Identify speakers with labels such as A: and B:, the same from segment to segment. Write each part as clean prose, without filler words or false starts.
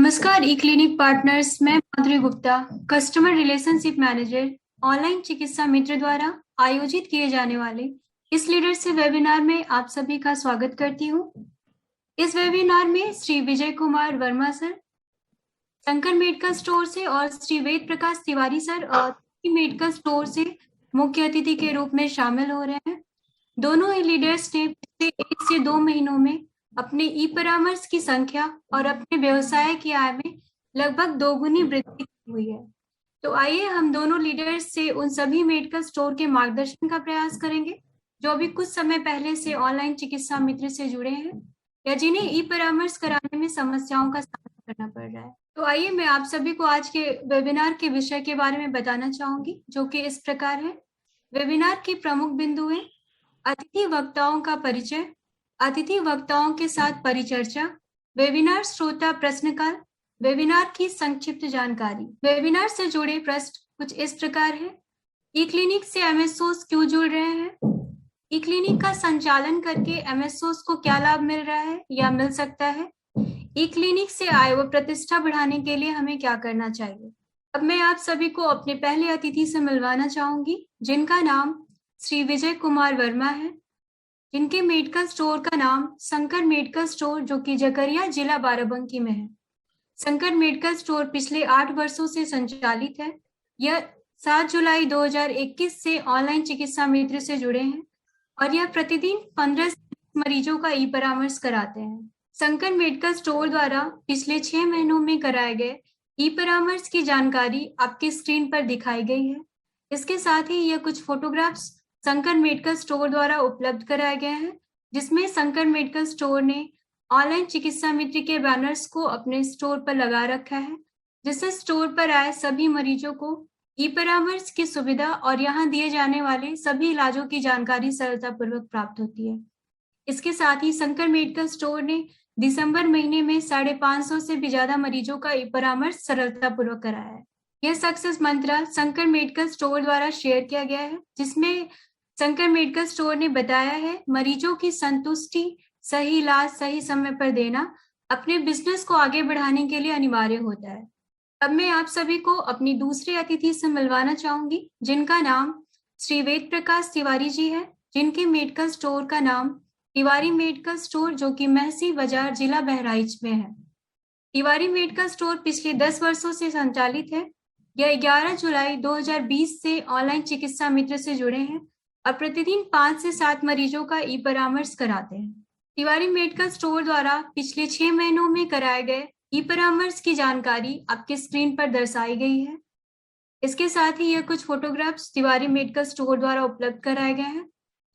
A: नमस्कार ई clinic partners. मैं Madhuri Gupta, customer relationship manager, online चिकित्सा मित्र द्वारा आयोजित किए जाने वाले इस लीडरशिप वेबिनार में आप सभी का स्वागत करती हूँ। इस वेबिनार में Shri Vijay Kumar Verma sir Shankar medical store से और श्री वेद प्रकाश तिवारी सर और मेडिकल स्टोर से मुख्य अतिथि के रूप में शामिल हो रहे हैं। दोनों ही लीडर्स ने पिछले 1 से 2 महीनों में अपने ई परामर्श की संख्या और अपने व्यवसाय की आय में लगभग दोगुनी वृद्धि की हुई है। तो आइए हम दोनों लीडर्स से उन सभी मेडिकल स्टोर के मार्गदर्शन का प्रयास करेंगे जो अभी कुछ समय पहले से ऑनलाइन चिकित्सा मित्र से जुड़े हैं या जिन्हें ई परामर्श कराने में समस्याओं का सामना करना पड़ रहा है। तो आइए मैं आप सभी को आज के वेबिनार के विषय के बारे में बताना चाहूंगी, जो कि इस प्रकार है। वेबिनार की प्रमुख बिंदु है अतिथि वक्ताओं का परिचय, अतिथि वक्ताओं के साथ परिचर्चा, वेबिनार श्रोता प्रश्नकाल, वेबिनार की संक्षिप्त जानकारी। वेबिनार से जुड़े प्रश्न कुछ इस प्रकार है। ई क्लिनिक से एमएसओस क्यों जुड़ रहे हैं? ई क्लिनिक का संचालन करके एमएसओस को क्या लाभ मिल रहा है या मिल सकता है? ई क्लिनिक से आय व प्रतिष्ठा बढ़ाने के लिए हमें क्या करना चाहिए? अब मैं आप सभी को अपने पहले अतिथि से मिलवाना चाहूंगी, जिनका नाम श्री विजय कुमार वर्मा है, जिनके मेडिकल स्टोर का नाम शंकर मेडिकल स्टोर, जो कि जकरिया जिला बाराबंकी में है। शंकर मेडिकल स्टोर पिछले 8 वर्षों से संचालित है। यह 7 जुलाई 2021 से ऑनलाइन चिकित्सा मित्र से जुड़े हैं और यह प्रतिदिन 15 मरीजों का ई परामर्श कराते हैं। शंकर मेडिकल स्टोर द्वारा पिछले 6 महीनों में कराए गए ई परामर्श की जानकारी आपकी स्क्रीन पर दिखाई गई है। इसके साथ ही यह कुछ फोटोग्राफ्स शंकर मेडिकल स्टोर द्वारा उपलब्ध कराए गए हैं, जिसमें शंकर मेडिकल स्टोर ने ऑनलाइन चिकित्सा मित्र के बैनर्स को अपने स्टोर पर लगा रखा है, जिससे स्टोर पर आए सभी मरीजों को ई परामर्श की सुविधा और यहाँ दिए जाने वाले सभी इलाजों की जानकारी सरलतापूर्वक प्राप्त होती है। इसके साथ ही शंकर मेडिकल स्टोर ने दिसंबर महीने में 550 से भी ज्यादा मरीजों का ई परामर्श सरलतापूर्वक कराया है। यह सक्सेस मंत्र शंकर मेडिकल स्टोर द्वारा शेयर किया गया है, जिसमें शंकर मेडिकल स्टोर ने बताया है मरीजों की संतुष्टि, सही इलाज सही समय पर देना अपने बिजनेस को आगे बढ़ाने के लिए अनिवार्य होता है। अब मैं आप सभी को अपनी दूसरे अतिथि से मिलवाना चाहूंगी, जिनका नाम श्री वेद प्रकाश तिवारी जी है, जिनके मेडिकल स्टोर का नाम तिवारी मेडिकल स्टोर, जो कि महसी बाजार जिला बहराइच में है। तिवारी मेडिकल स्टोर पिछले 10 वर्षों से संचालित है। यह 11 जुलाई 2020 से ऑनलाइन चिकित्सा मित्र से जुड़े हैं और प्रतिदिन 5 से 7 मरीजों का ई परामर्श कराते हैं। तिवारी मेडिकल स्टोर द्वारा पिछले 6 महीनों में कराए गए ई परामर्श की जानकारी आपके स्क्रीन पर दर्शाई गई है। इसके साथ ही यह कुछ फोटोग्राफ्स तिवारी मेडिकल स्टोर द्वारा उपलब्ध कराए गए हैं।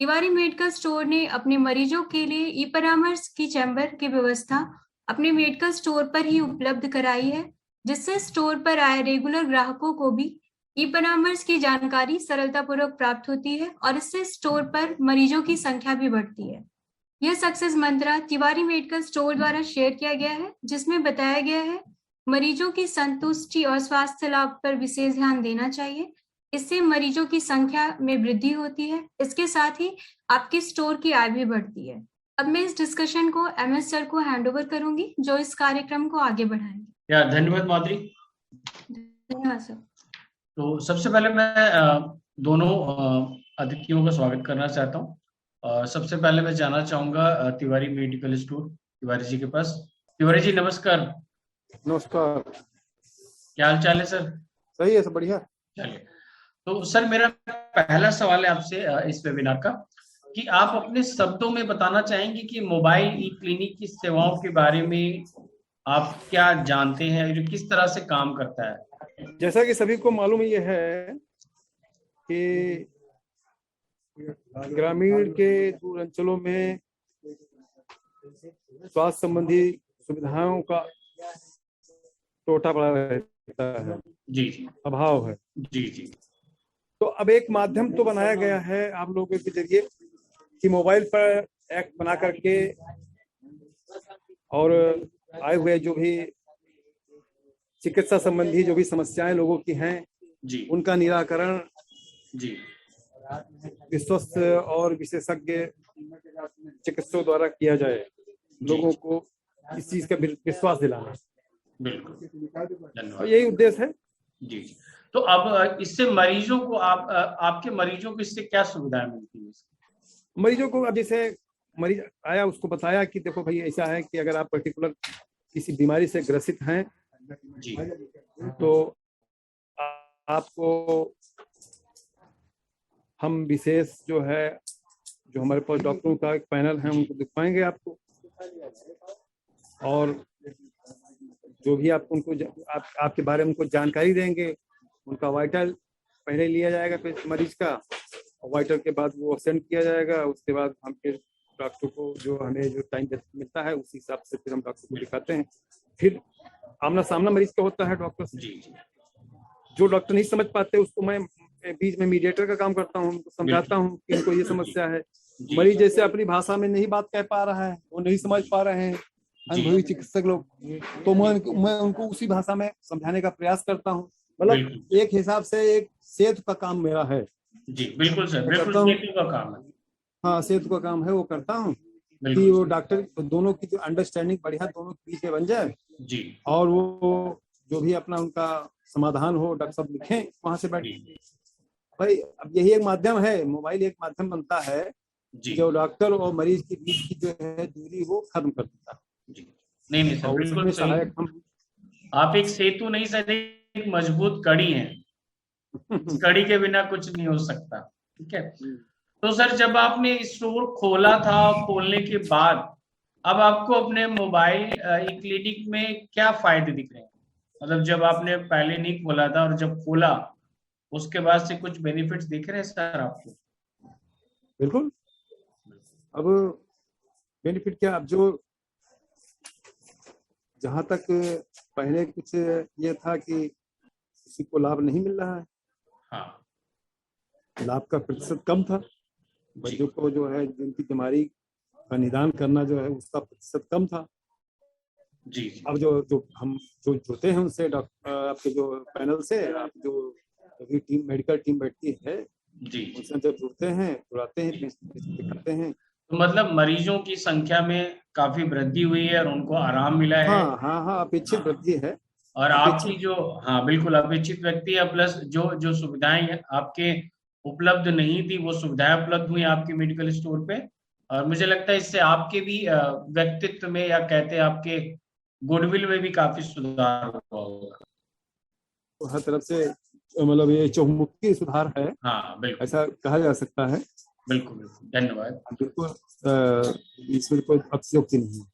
A: तिवारी मेडिकल स्टोर ने अपने मरीजों के लिए ई परामर्श की चैम्बर की व्यवस्था अपने मेडिकल स्टोर पर ही उपलब्ध कराई है, जिससे स्टोर पर आए रेगुलर ग्राहकों को भी ई परामर्श की जानकारी सरलतापूर्वक प्राप्त होती है और इससे स्टोर पर मरीजों की संख्या भी बढ़ती है। यह सक्सेस मंत्र तिवारी मेडिकल स्टोर द्वारा शेयर किया गया है, जिसमें बताया गया है मरीजों की संतुष्टि और स्वास्थ्य लाभ पर विशेष ध्यान देना चाहिए। इससे मरीजों की संख्या में वृद्धि होती है। इसके साथ ही आपके स्टोर की आय भी बढ़ती है। अब मैं इस डिस्कशन को एमएस सर को हैंड ओवर करूंगी, जो इस कार्यक्रम को आगे बढ़ाएंगे।
B: धन्यवाद माधुरी।
A: धन्यवाद सर।
B: तो सबसे पहले मैं दोनों अतिथियों का स्वागत करना चाहता हूँ। सबसे पहले मैं जाना चाहूंगा तिवारी मेडिकल स्टोर तिवारी जी के पास। तिवारी जी नमस्कार।
C: नमस्कार।
B: क्या हाल चाल है सर?
C: सही है, सब बढ़िया।
B: चलिए, तो सर मेरा पहला सवाल है आपसे इस वेबिनार का कि आप अपने शब्दों में बताना चाहेंगे कि मोबाइल ई क्लिनिक की सेवाओं के बारे में आप क्या जानते हैं और किस तरह से काम करता है।
C: जैसा कि सभी को मालूम ये है कि ग्रामीण के दूर अंचलों में स्वास्थ्य संबंधी सुविधाओं का टोटा पड़ा रहता है।
B: जी जी,
C: अभाव है।
B: जी जी।
C: तो अब एक माध्यम तो बनाया गया है आप लोगों के जरिए कि मोबाइल पर ऐप बना करके और आए हुए जो भी चिकित्सा संबंधी जो भी समस्याएं लोगों की हैं
B: जी,
C: उनका निराकरण
B: जी,
C: विश्वस्त और विशेषज्ञ चिकित्सकों द्वारा किया जाए। लोगों को इस चीज का विश्वास दिलाना।
B: बिल्कुल,
C: और
B: धन्यवाद
C: यही उद्देश्य है।
B: जी। तो अब इससे मरीजों को आपके मरीजों को इससे क्या सुविधाएं मिलती है?
C: मरीजों को अब जैसे मरीज आया, उसको बताया कि देखो भाई ऐसा है कि अगर आप पर्टिकुलर किसी बीमारी से ग्रसित हैं
B: जी
C: तो आपको हम विशेष जो है, जो हमारे पास डॉक्टरों का एक पैनल है, उनको दिखवाएंगे आपको, और जो भी आप उनको आपके बारे में उनको जानकारी देंगे। उनका वाइटल पहले लिया जाएगा मरीज का, और वाइटल के बाद वो सेंड किया जाएगा। उसके बाद हम फिर डॉक्टर को जो हमें जो टाइम मिलता है उसी हिसाब से फिर हम डॉक्टर को दिखाते हैं। फिर आमना सामना मरीज का होता है डॉक्टर से। जो डॉक्टर नहीं समझ पाते उसको मैं बीच में मीडिएटर का काम करता हूँ, उनको समझाता हूँ कि इनको ये समस्या है। मरीज जैसे अपनी भाषा में नहीं बात कह पा रहा है, वो नहीं समझ पा रहे हैं अनुभवी चिकित्सक लोग, तो मैं उनको उसी भाषा में समझाने का प्रयास करता हूँ। मतलब एक हिसाब से एक सेतु का काम मेरा है।
B: जी बिल्कुल सर, बिल्कुल सेतु का काम है।
C: हाँ, सेतु का काम है, वो करता हूँ कि वो डॉक्टर दोनों की जो अंडरस्टैंडिंग बढ़िया दोनों के बीच में बन जाए
B: जी, और
C: वो जो भी अपना उनका समाधान हो डॉक्टर साहब लिखें वहां से बैठ। भाई अब यही एक माध्यम है, मोबाइल एक माध्यम बनता है जो डॉक्टर और मरीज के बीच की जो है दूरी वो खत्म कर देता है।
B: जी नहीं सर, बिल्कुल सहायक हम। आप एक सेतु नहीं सर, एक मजबूत कड़ी है। कड़ी के बिना कुछ नहीं हो सकता। ठीक है, तो सर जब आपने स्टोर खोला था, खोलने के बाद अब आपको अपने मोबाइल क्लिनिक में क्या फायदे दिख रहे हैं? मतलब जब आपने पहले नहीं खोला था और जब खोला उसके बाद से कुछ बेनिफिट्स दिख रहे हैं सर आपको?
C: बिल्कुल। अब बेनिफिट क्या, अब जो जहां तक पहले कुछ ये था कि किसी को लाभ नहीं मिल रहा है,
B: हाँ,
C: लाभ का प्रतिशत कम था, बच्चों को जो है जिनकी बीमारी का निदान करना जो है उसका प्रतिशत कम था।
B: जी।
C: अब जो हम जो जुड़ते हैं उनसे आपके जो पैनल से, आप जो टीम मेडिकल टीम बैठती है
B: जी,
C: उनसे जब जुड़ते हैं, जुड़ाते हैं, दिखाते हैं,
B: तो मतलब मरीजों की संख्या में काफी वृद्धि हुई है और उनको आराम मिला है।
C: हाँ हाँ हाँ, अपेक्षित वृद्धि है।
B: और आपकी जो, हाँ बिल्कुल अपेक्षित व्यक्ति है, प्लस जो जो सुविधाएं आपके उपलब्ध नहीं थी वो सुविधाएं उपलब्ध हुई आपके मेडिकल स्टोर पे। और मुझे लगता है इससे आपके भी व्यक्तित्व में, या कहते हैं आपके गुडविल में भी काफी सुधार हुआ होगा।
C: तो हर तरफ से मतलब ये चहुमुखी सुधार है,
B: हाँ बिल्कुल,
C: ऐसा कहा जा सकता है।
B: बिल्कुल बिल्कुल, धन्यवाद।
C: बिल्कुल, इसमें कोई अतिशयोक्ति नहीं है।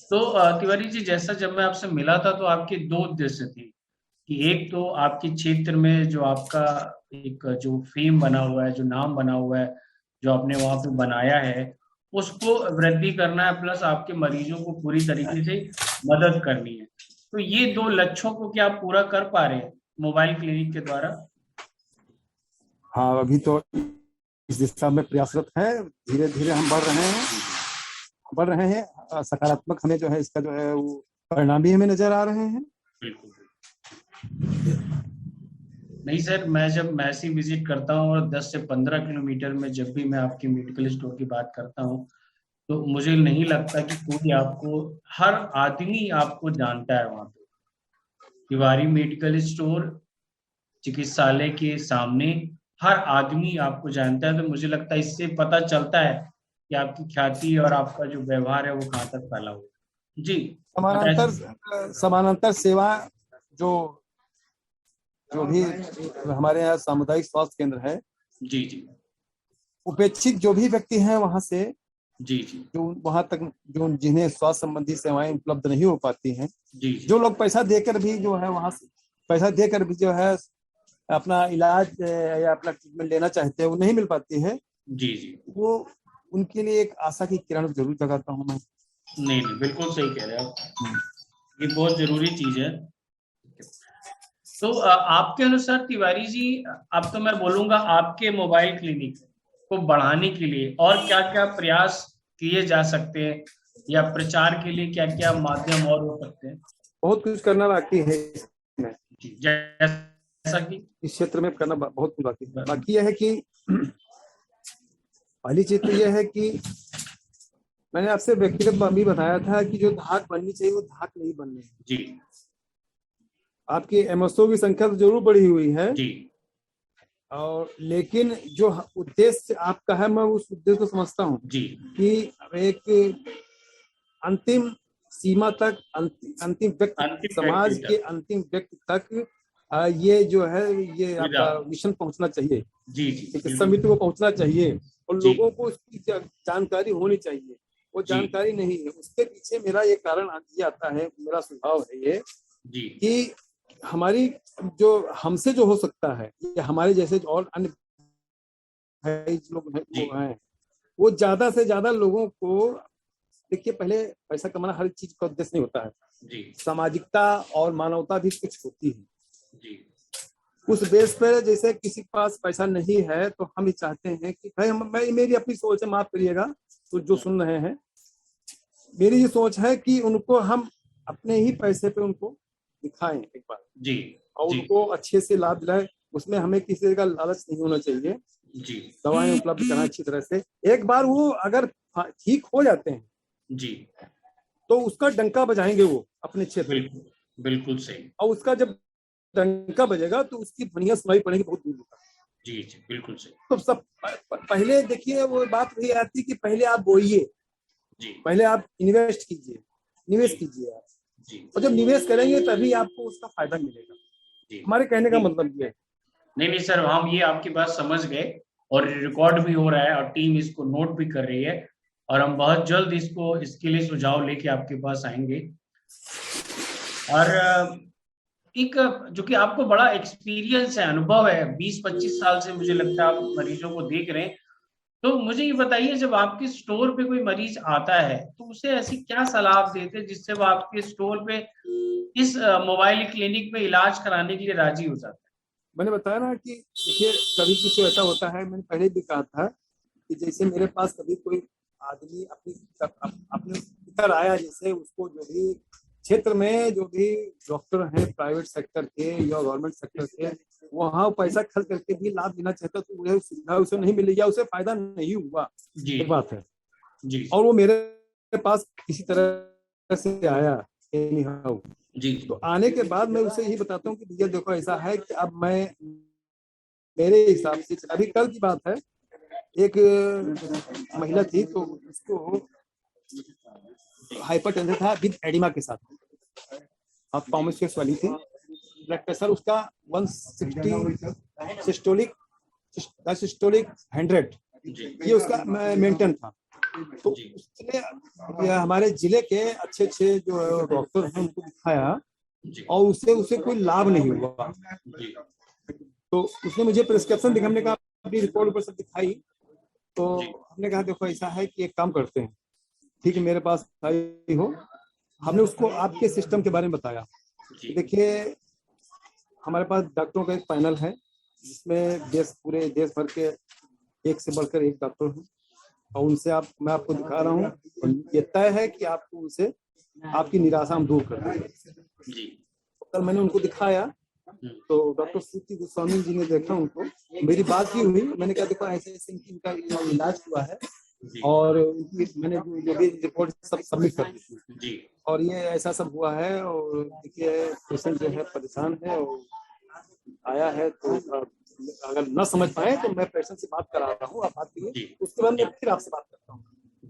B: तो तिवारी जी, जैसा जब मैं आपसे मिला था तो आपके दो उद्देश्य थे कि एक तो आपके क्षेत्र में जो आपका एक जो फेम बना हुआ है, जो नाम बना हुआ है, जो आपने वहां पे बनाया है, उसको वृद्धि करना है, प्लस आपके मरीजों को पूरी तरीके से मदद करनी है। तो ये दो लक्ष्यों को क्या आप पूरा कर पा रहे हैं मोबाइल क्लिनिक के द्वारा?
C: हाँ, अभी तो इस दिशा में प्रयासरत है, धीरे धीरे हम बढ़ रहे हैं। सकारात्मक हमें जो है इसका जो है वो परिणाम भी हमें नजर आ रहे हैं।
B: बिल्कुल। नहीं सर, मैं जब मैसी विजिट करता हूँ और 10 से 15 किलोमीटर में जब भी मैं आपके मेडिकल स्टोर की बात करता हूँ, तो मुझे नहीं लगता कि कोई आपको, हर आदमी आपको जानता है वहां पे। तिवारी मेडिकल स्टोर चिकित्सालय के सामने हर आदमी आपको जानता है। तो मुझे लगता है इससे पता चलता है कि आपकी ख्याति और आपका जो व्यवहार है वो कहाँ तक फैला हुआ है। जी,
C: समानांतर सेवा जो जो भी हमारे यहाँ सामुदायिक स्वास्थ्य केंद्र है,
B: जी जी,
C: उपेक्षित जो भी व्यक्ति हैं वहां से,
B: जी जी,
C: जो वहां तक जो जिन्हें स्वास्थ्य संबंधी सेवाएं उपलब्ध नहीं हो पाती हैं,
B: जी,
C: जो लोग पैसा देकर भी जो है वहां से पैसा देकर भी जो है अपना इलाज या अपना ट्रीटमेंट लेना चाहते हैं, वो नहीं मिल पाती है।
B: जी जी,
C: वो उनके लिए एक आशा की किरण जरूर जगाता हूँ मैं।
B: नहीं नहीं, बिल्कुल सही कह रहे हैं आप, ये बहुत जरूरी चीज है। तो आपके अनुसार तिवारी जी, अब तो मैं बोलूंगा आपके मोबाइल क्लिनिक को बढ़ाने के लिए और क्या क्या प्रयास किए जा सकते हैं, या प्रचार के लिए क्या क्या माध्यम और हो सकते हैं?
C: बहुत कुछ करना बाकी है इसमें,
B: जैसा कि
C: इस क्षेत्र में करना बहुत कुछ बाकी है। बाकी यह है कि पहली चीज तो यह है कि मैंने आपसे व्यक्तिगत भी बताया था कि जो धाक बननी चाहिए वो धाक नहीं बननी है।
B: जी
C: आपकी एमएसओ की संख्या तो जरूर बढ़ी हुई है,
B: जी
C: और लेकिन जो उद्देश्य आपका है, मैं उस उद्देश्य को समझता हूँ
B: जी
C: कि एक अंतिम सीमा तक, अंतिम व्यक्ति,
B: अंतिम
C: समाज
B: व्यक्ति
C: के
B: तक।
C: अंतिम व्यक्ति तक ये जो है, ये
B: सुविधा।
C: आपका मिशन पहुंचना चाहिए,
B: जी जी
C: चिकित्सा
B: बिल्कुल।
C: मित्र को पहुंचना चाहिए, और
B: जी
C: लोगों को उसकी जानकारी होनी चाहिए। वो
B: जी
C: जानकारी नहीं है, उसके पीछे मेरा ये कारण ये आता है, मेरा सुझाव है ये
B: जी
C: कि हमारी जो हमसे जो हो सकता है, या हमारे जैसे और अन्य भाई लोग हैं,
B: जी
C: वो हैं, वो ज्यादा से ज्यादा लोगों को, देखिए पहले पैसा कमाना हर चीज का उद्देश्य नहीं होता है,
B: जी
C: सामाजिकता और मानवता भी कुछ होती है।
B: जी
C: उस बेस पर जैसे किसी के पास पैसा नहीं है, तो हम ये चाहते हैं कि भाई मेरी अपनी सोच है, माफ करिएगा तो जो सुन रहे हैं, मेरी ये सोच है कि उनको हम अपने ही पैसे पे उनको दिखाएं एक बार,
B: जी
C: और
B: जी
C: उनको अच्छे से लाभ दिलाएं। उसमें हमें किसी का लालच नहीं होना चाहिए,
B: जी
C: दवाएं उपलब्ध कराएं अच्छी तरह से। एक बार वो अगर ठीक हो जाते हैं,
B: जी
C: तो उसका डंका बजाएंगे वो अपने क्षेत्र में,
B: बिल्कुल बिल्कुल सही।
C: और उसका जब डंका बजेगा तो उसकी ध्वनिया सुनाई पड़ेगी बहुत दूर तक।
B: जी जी बिल्कुल सही।
C: तो सब पहले देखिए, वो बात वही आती कि पहले आप बोइए,
B: जी
C: पहले आप इन्वेस्ट कीजिए, निवेश
B: जी
C: कीजिए आप,
B: जी
C: और जब निवेश करेंगे तभी आपको उसका फायदा मिलेगा।
B: जी
C: हमारे कहने का
B: नहीं
C: मतलब ये है।
B: नहीं नहीं सर, हम ये आपकी बात समझ गए, और रिकॉर्ड भी हो रहा है और टीम इसको नोट भी कर रही है, और हम बहुत जल्द इसके लिए सुझाव लेके आपके पास आएंगे। और एक जो कि आपको बड़ा एक्सपीरियंस है, अनुभव है, 20-25 साल से मुझे लगता है आप मरीजों को देख रहे हैं। तो मुझे ये बताइए, जब आपके स्टोर पे कोई मरीज आता है तो उसे ऐसी क्या सलाह आप देते हैं जिससे वो आपके स्टोर पे इस मोबाइल क्लिनिक में इलाज कराने के लिए राजी हो जाता
C: मैंने बताया ना कि देखिए, कभी कुछ ऐसा होता है, मैंने पहले भी कहा था कि जैसे मेरे पास कभी कोई आदमी अपने इधर आया, जैसे उसको जो भी क्षेत्र में जो भी डॉक्टर हैं प्राइवेट सेक्टर के या गवर्नमेंट सेक्टर के, वहाँ पैसा खर्च करके भी लाभ लेना चाहता, तो मुझे सुविधा उसे नहीं मिली या उसे फायदा नहीं हुआ,
B: है? जी
C: एक बात है।
B: जी
C: और वो मेरे पास किसी तरह से आया anyhow,
B: जी
C: तो आने के बाद मैं उसे यही बताता हूँ कि भैया देखो ऐसा है कि अब मैं, मेरे हिसाब से अभी कल की बात है, एक महिला थी, तो उसको हाइपरटेंशन था विद एडिमा के साथ, अब कॉमर्शियस वाली थी, ब्लड प्रेशर उसका 160 सिस्टोलिक, सिस्टोलिक 100,
B: जी
C: ये उसका मेंटेन था। तो
B: जी
C: उसने हमारे जिले के अच्छे अच्छे जो डॉक्टर हैं उनको दिखाया,
B: जी
C: और उसे कोई लाभ नहीं हुआ।
B: जी
C: तो उसने मुझे प्रिस्क्रिप्शन दिखा, हमने कहा अपनी रिपोर्ट पर सब दिखाई, तो
B: जी
C: हमने कहा देखो ऐसा है कि एक काम करते हैं, ठीक है मेरे पास आई हो, हमने उसको आपके सिस्टम के बारे में बताया।
B: जी
C: देखिए हमारे पास डॉक्टरों का एक पैनल है, जिसमें पूरे देश भर के एक से बढ़कर एक डॉक्टर हैं, और उनसे मैं आपको दिखा रहा हूँ, और ये तय है कि आपको उनसे आपकी निराशा हम दूर कर देंगे।
B: जी
C: कल मैंने उनको दिखाया, तो डॉक्टर श्रुति गोस्वामी जी ने देखा उनको, मेरी बात ही हुई, मैंने कहा देखो ऐसे ऐसे इनका इलाज हुआ है, और मैंने जो भी रिपोर्ट सब सबमिट कर दी थी,
B: जी
C: और ये ऐसा सब हुआ है, और देखिए पेशेंट जो है परेशान है, और आया है, तो अगर न समझ पाए तो मैं पेशेंट से बात करा रहा हूँ, आप बात कीजिए, उसके बाद मैं फिर आपसे बात करता हूँ।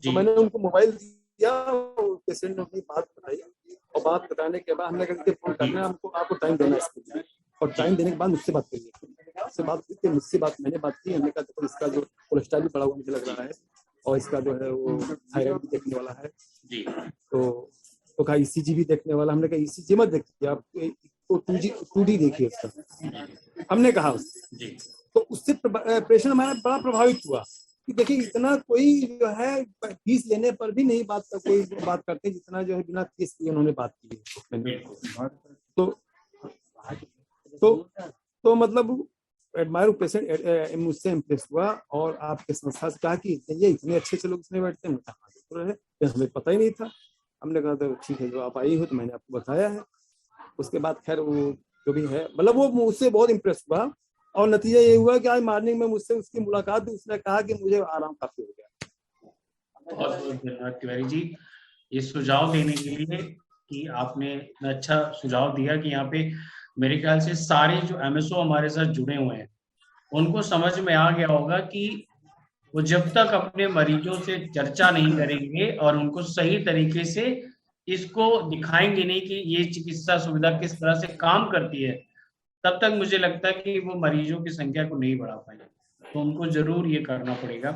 C: तो मैंने उनको मोबाइल दिया, पेशेंट ने अपनी बात बताई, और बात बताने के बाद हमने कहा फोन करना है हमको, आपको टाइम देना है इसके लिए, और टाइम देने के बाद मुझसे बात करिए। उससे बात की, मुझसे मैंने बात की, हमने कहा देखो इसका जो कोलेस्ट्रॉल भी बढ़ा हुआ मुझे लग रहा है, और इसका जो है वो थायराइड भी देखने वाला है,
B: जी
C: तो कहा ईसीजी भी देखने वाला। हमने कहा ईसीजी मत देखिए आप, तो 2D देखिए उसका, हमने कहा उससे।
B: जी
C: तो उससे पेशेंट हमारा बड़ा प्रभावित हुआ कि देखिए इतना कोई जो है फीस लेने पर भी नहीं कोई बात करते, जितना जो है बिना फीस लिए उन्होंने बात की है। तो मतलब एडमायर पेशेंट मुझसे इम्प्रेस हुआ, और आपके संस्था से कहा कि ये इतने अच्छे अच्छे लोग इसमें बैठते हैं, हमें पता ही नहीं था। हमने कहा तो ठीक है, जो आप आई हो तो मैंने आपको बताया है। उसके बाद खैर वो जो भी है, मतलब वो मुझसे बहुत इम्प्रेस हुआ, और नतीजा ये हुआ कि आज मॉर्निंग में मुझसे उसकी मुलाकात हुई, उसने कहा कि मुझे आराम काफी हो गया।
B: बहुत बहुत धन्यवाद तिवारी जी, ये सुझाव देने के लिए कि आपने इतना अच्छा सुझाव दिया कि यहाँ पे मेरे ख्याल से सारे जो एमएसओ हमारे साथ जुड़े हुए हैं उनको समझ में आ गया होगा कि वो जब तक अपने मरीजों से चर्चा नहीं करेंगे और उनको सही तरीके से इसको दिखाएंगे नहीं कि ये चिकित्सा सुविधा किस तरह से काम करती है, तब तक मुझे लगता है कि वो मरीजों की संख्या को नहीं बढ़ा पाएंगे। तो उनको जरूर ये करना पड़ेगा।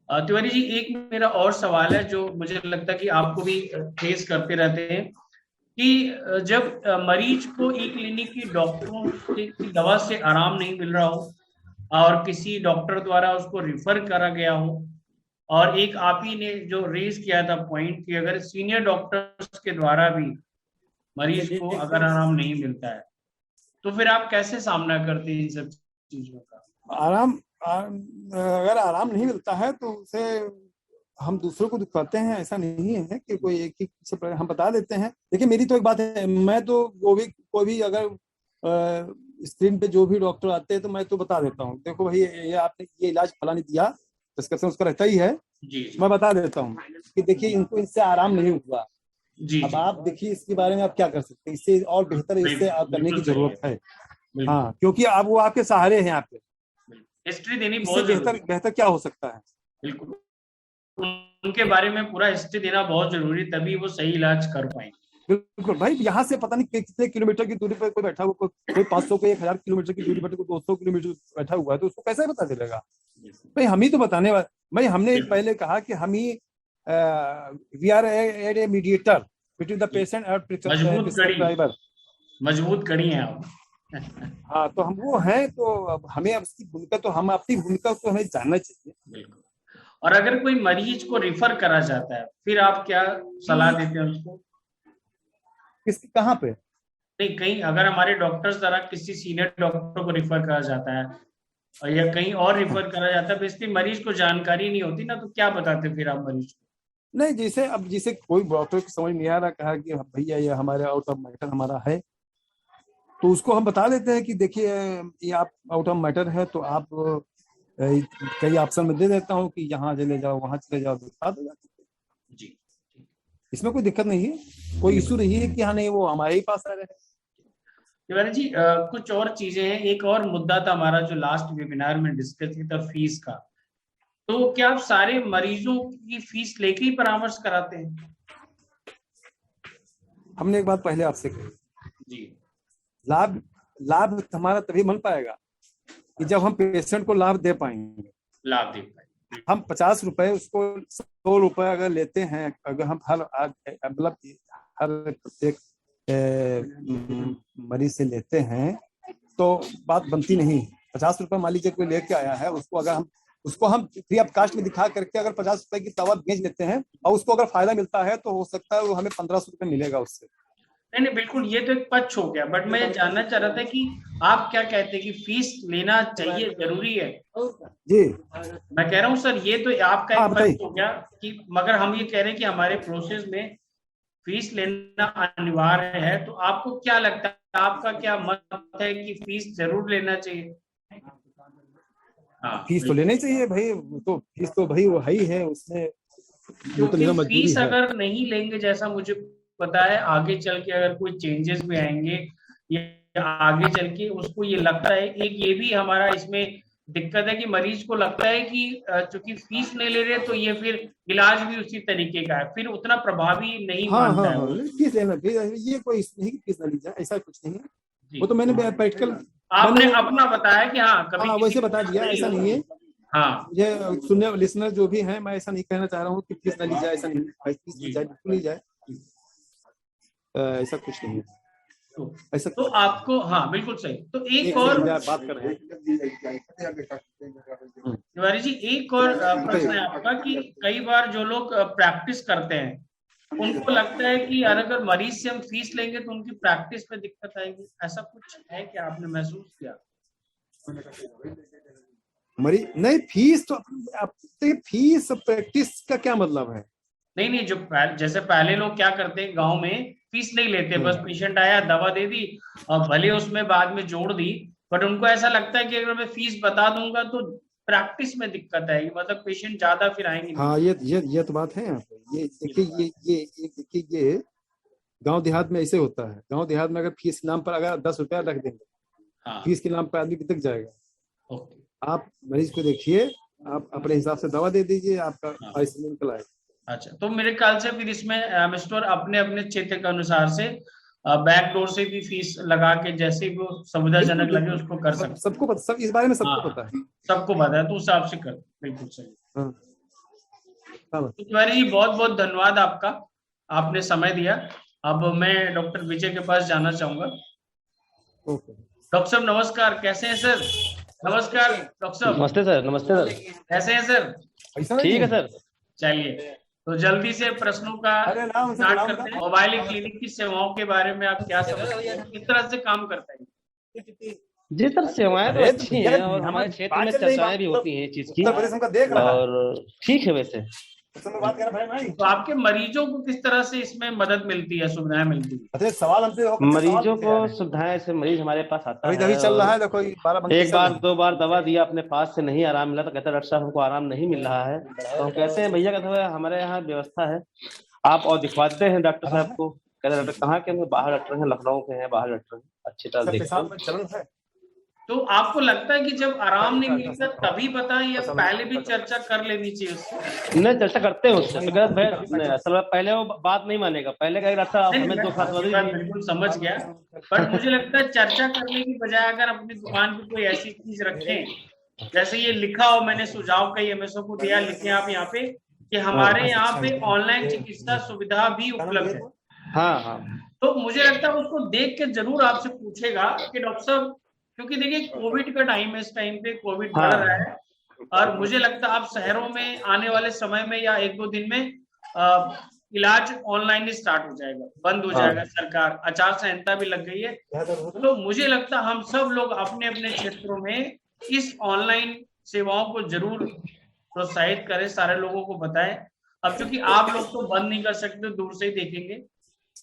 B: तिवारी जी, एक मेरा और सवाल है जो मुझे लगता है कि आपको भी फेस करते रहते हैं कि जब मरीज को ई क्लिनिक की डॉक्टरों की दवा से आराम नहीं मिल रहा हो और किसी डॉक्टर द्वारा उसको रिफर करा गया हो, और एक आप ही ने जो रेज किया था पॉइंट कि अगर सीनियर डॉक्टर्स के द्वारा भी मरीज को अगर आराम नहीं मिलता है, तो फिर आप कैसे सामना करते हैं इन सब चीजों का?
C: अगर आराम नहीं मिलता है तो उसे हम दूसरों को दिखाते हैं, ऐसा नहीं है कि कोई एक ही से हम बता देते हैं। देखिए मेरी तो एक बात है, मैं तो कोई भी अगर स्क्रीन पे जो भी डॉक्टर आते हैं तो मैं तो बता देता हूँ, देखो भाई ये आपने ये इलाज फलानी दिया, डिस्कशन उसका रहता ही है।
B: जी
C: मैं बता देता हूँ कि देखिए इनको इससे आराम नहीं हुआ,
B: जी
C: अब
B: जी,
C: आप देखिए इसके बारे में आप क्या कर सकते हैं, इससे और बेहतर इससे आप करने की
B: बिल्कुल सही
C: जरूरत है।
B: बिल्कुल
C: हाँ, क्योंकि अब वो आपके सहारे हैं यहाँ पे,
B: हिस्ट्री देनी
C: इससे
B: बहुत जरूरी
C: बेहतर
B: है।
C: बेहतर क्या हो सकता है।
B: बिल्कुल, उनके बारे में पूरा हिस्ट्री देना बहुत जरूरी, तभी वो सही इलाज कर पाएंगे।
C: बिल्कुल भाई, यहाँ से पता नहीं कितने किलोमीटर की दूरी पर कोई बैठा हुआ, कोई 500 कोई 1000 किलोमीटर की दूरी पर, कोई 200 किलोमीटर बैठा हुआ है, तो उसको कैसे पता चलेगा भाई, हम ही तो बताने वाले। भाई हमने पहले कहा कि हम ही we are a mediator between the patient और प्रिस्क्राइबर।
B: मजबूत कड़ी हैं आप।
C: हाँ, तो हम वो हैं, तो अब हमें अब इसकी भूमिका, तो हम अपनी भूमिका को हमें जानना चाहिए।
B: बिल्कुल। और अगर कोई मरीज को रिफर करा जाता है, फिर आप क्या सलाह देते हैं उसको?
C: किसकी कहाँ पे?
B: नहीं, कहीं अगर हमारे डॉक्टर्स द्वारा किसी सीनियर डॉक्टर को रिफर करा जाता है और या कहीं और रिफर करा जाता है, बेसिकली मरीज को जानकारी नहीं होती ना, तो क्या बताते फिर आप मरीज को?
C: नहीं, जैसे अब जिसे कोई डॉक्टर को समझ नहीं आ रहा, कहा कि भैया ये हमारे आउट ऑफ मैटर हमारा है, तो उसको हम बता देते हैं कि देखिए ये आप आउट ऑफ मैटर है, तो आप कई ऑप्शन में दे देता हूँ कि यहाँ चले जाओ, वहां चले जाओ, दिखा दो जाके।
B: जी,
C: इसमें कोई दिक्कत नहीं है, कोई इशू नहीं है कि हाँ नहीं वो हमारे ही पास आ रहे हैं।
B: तिवारी जी, कुछ और चीजें हैं। एक और मुद्दा था हमारा जो लास्ट वेबिनार में डिस्कस किया था, फीस का। तो क्या आप सारे मरीजों की फीस लेके ही परामर्श कराते हैं?
C: हमने एक बात पहले आपसे कही,
B: जी,
C: लाभ लाभ हमारा तभी मिल पाएगा कि जब हम पेशेंट को लाभ दे पाएंगे।
B: लाभ दे पाए।
C: हम 50 रुपए उसको 100 रुपए अगर लेते हैं, अगर हम मतलब हर प्रत्येक मरीज से लेते हैं तो बात बनती नहीं। 50 रुपए मान लीजिए कोई लेके आया है, उसको हम फ्री ऑफ कास्ट में दिखा करके अगर 50 रुपए की दवा बेच लेते हैं और उसको अगर फायदा मिलता है तो हो सकता है वो हमें 1500 रुपए मिलेगा उससे।
B: नहीं, बिल्कुल, ये तो एक पक्ष हो गया, बट मैं ये जानना चाह रहा था कि आप क्या कहते हैं कि फीस लेना चाहिए, जरूरी है?
C: जी,
B: मैं कह रहा हूँ सर, ये तो आपका एक
C: बताइए।
B: पक्ष हो गया कि मगर हम ये कह रहे हैं कि हमारे प्रोसेस में फीस लेना अनिवार्य है, तो आपको क्या लगता है, आपका क्या मत है कि फीस जरूर लेना चाहिए? हाँ,
C: फीस तो लेना ही चाहिए भाई, तो फीस तो भाई वो है ही है, उसमें वो तो लेना
B: क्योंकि
C: मजबूरी
B: फीस
C: है।
B: अगर नहीं लेंगे, जैसा मुझे पता है, आगे चल के अगर कोई चेंजेस भी आएंगे या आगे चल के उसको ये लगता है, एक ये भी हमारा इसमें दिक्कत है कि मरीज को लगता है कि चूंकि फीस नहीं ले रहे तो ये फिर इलाज भी उसी तरीके का है, फिर उतना प्रभावी नहीं
C: हाँ
B: मानता
C: हाँ
B: है
C: हाँ,
B: वो।
C: फीस लेना, ये कोई नहीं कि फीस ना ली जाए, ऐसा कुछ नहीं है।
B: जी,
C: वो तो मैंने प्रैक्टिकल
B: आपने अपना बताया कि हाँ कभी
C: हाँ
B: किसी
C: वैसे बता दिया, ऐसा नहीं है।
B: हाँ
C: मुझे सुनने लिसनर जो भी है, मैं ऐसा नहीं कहना चाह रहा हूँ कि फीस ना ली जाए, ऐसा नहीं है भाई, फीस ली जाए, बिल्कुल ली जाए, ऐसा कुछ नहीं है। ऐसा
B: तो आपको, हाँ बिल्कुल सही। तो एक और
C: बात कर रहे हैं।
B: तिवारी जी, एक और प्रश्न है आपका कि कई बार जो लोग प्रैक्टिस करते हैं उनको लगता है कि यार अगर मरीज से हम फीस लेंगे तो उनकी प्रैक्टिस में दिक्कत आएगी, ऐसा कुछ है क्या, आपने महसूस किया?
C: मरीज नहीं, फीस तो फीस प्रैक्टिस का क्या मतलब है?
B: नहीं, जो जैसे पहले लोग क्या करते हैं गांव में, फीस नहीं लेते, बस पेशेंट आया दवा दे दी और भले उसमें बाद में जोड़ दी, बट उनको ऐसा लगता है कि अगर मैं फीस बता दूंगा तो प्रैक्टिस में दिक्कत आएगी, मतलब पेशेंट ज्यादा फिर आएंगे नहीं।
C: हाँ, ये तो बात है। ये देखिए, ये देखिए, गांव देहात में ऐसे होता है, गांव देहात में अगर फीस के नाम पर अगर 10 रुपया रख देंगे,
B: हाँ,
C: फीस के नाम पर आदमी कितक जाएगा।
B: ओके,
C: आप मरीज को देखिए, आप अपने हिसाब से दवा दे दीजिए, आपका
B: हाँ।
C: आयुष्मान निकल आएगा।
B: अच्छा, तो मेरे ख्याल से फिर इसमें मिस्टर अपने अपने क्षेत्र के अनुसार से बैक डोर से भी फीस लगा के जैसे भी वो सुविधाजनक लगे उसको कर सकते
C: सबको पता, सब इस बारे में सबको
B: हाँ।
C: पता है।
B: सबको पता है, तो उस हिसाब से कर, बिल्कुल सही।
C: हाँ। हाँ।
B: तो तिवारी जी बहुत बहुत धन्यवाद आपका, आपने समय दिया। अब मैं डॉक्टर विजय के पास जाना चाहूंगा।
C: ओके।
B: डॉक्टर साहब नमस्कार, कैसे हैं सर? नमस्कार डॉक्टर साहब।
D: नमस्ते सर। नमस्ते सर।
B: कैसे हैं सर?
D: ठीक है सर।
B: चलिए, तो जल्दी से प्रश्नों का स्टार्ट करते हैं। मोबाइल क्लिनिक की सेवाओं के बारे में आप क्या समझते हैं, किस तरह से काम करता है?
D: जी सर, सेवाएं तो अच्छी हैं और हमारे क्षेत्र में चर्चाएं भी होती हैं इस चीज की, और ठीक है वैसे।
B: तो आपके मरीजों को किस तरह से इसमें मदद मिलती है, सुविधाएं मिलती है?
C: सवाल हमसे
D: मरीजों को सुविधाएं से मरीज हमारे पास आता
C: अभी
D: है,
C: चल रहा है,
D: और
C: देखो
D: एक बार 2 बार दवा दिया अपने पास से नहीं आराम मिला तो कहता डॉक्टर साहब हमको आराम नहीं मिल रहा है, तो हम कहते हैं भैया कहते हैं हमारे यहाँ व्यवस्था है, आप और दिखवाते हैं डॉक्टर साहब को। कहते हैं डॉक्टर कहाँ के? हम बाहर डॉक्टर हैं, लखनऊ के हैं, बाहर डॉक्टर हैं, अच्छी तरह देखते हैं।
B: तो आपको लगता है कि जब आराम नहीं मिलता तभी बताएं या पहले भी चर्चा कर लेनी चाहिए उससे?
D: नहीं, चर्चा करते हैं उससे, तो कहते भाई असल में पहले वो बात नहीं मानेगा, पहले कहेगा अच्छा हमें 2 खास
B: बिल्कुल समझ गया, बट मुझे लगता है चर्चा करने की बजाय अगर अपनी दुकान पे कोई ऐसी चीज रखें, जैसे ये लिखा हो, मैंने सुझाव कई एमएसओ को दिया, लिखे आप यहाँ पे कि हमारे यहाँ पे ऑनलाइन चिकित्सा सुविधा भी उपलब्ध है।
D: हाँ हाँ,
B: तो मुझे लगता है उसको देख के जरूर आपसे पूछेगा कि डॉक्टर साहब, क्योंकि देखिए कोविड का टाइम है, इस टाइम पे कोविड बढ़ रहा है, और मुझे लगता है आप शहरों में आने वाले समय में या 1-2 दिन में इलाज ऑनलाइन ही स्टार्ट हो जाएगा, बंद हो जाएगा, सरकार आचार संहिता भी लग गई है। तो मुझे लगता है हम सब लोग अपने अपने क्षेत्रों में इस ऑनलाइन सेवाओं को जरूर प्रोत्साहित करें, सारे लोगों को बताएं। अब चूंकि आप लोग तो बंद नहीं कर सकते, दूर से ही देखेंगे,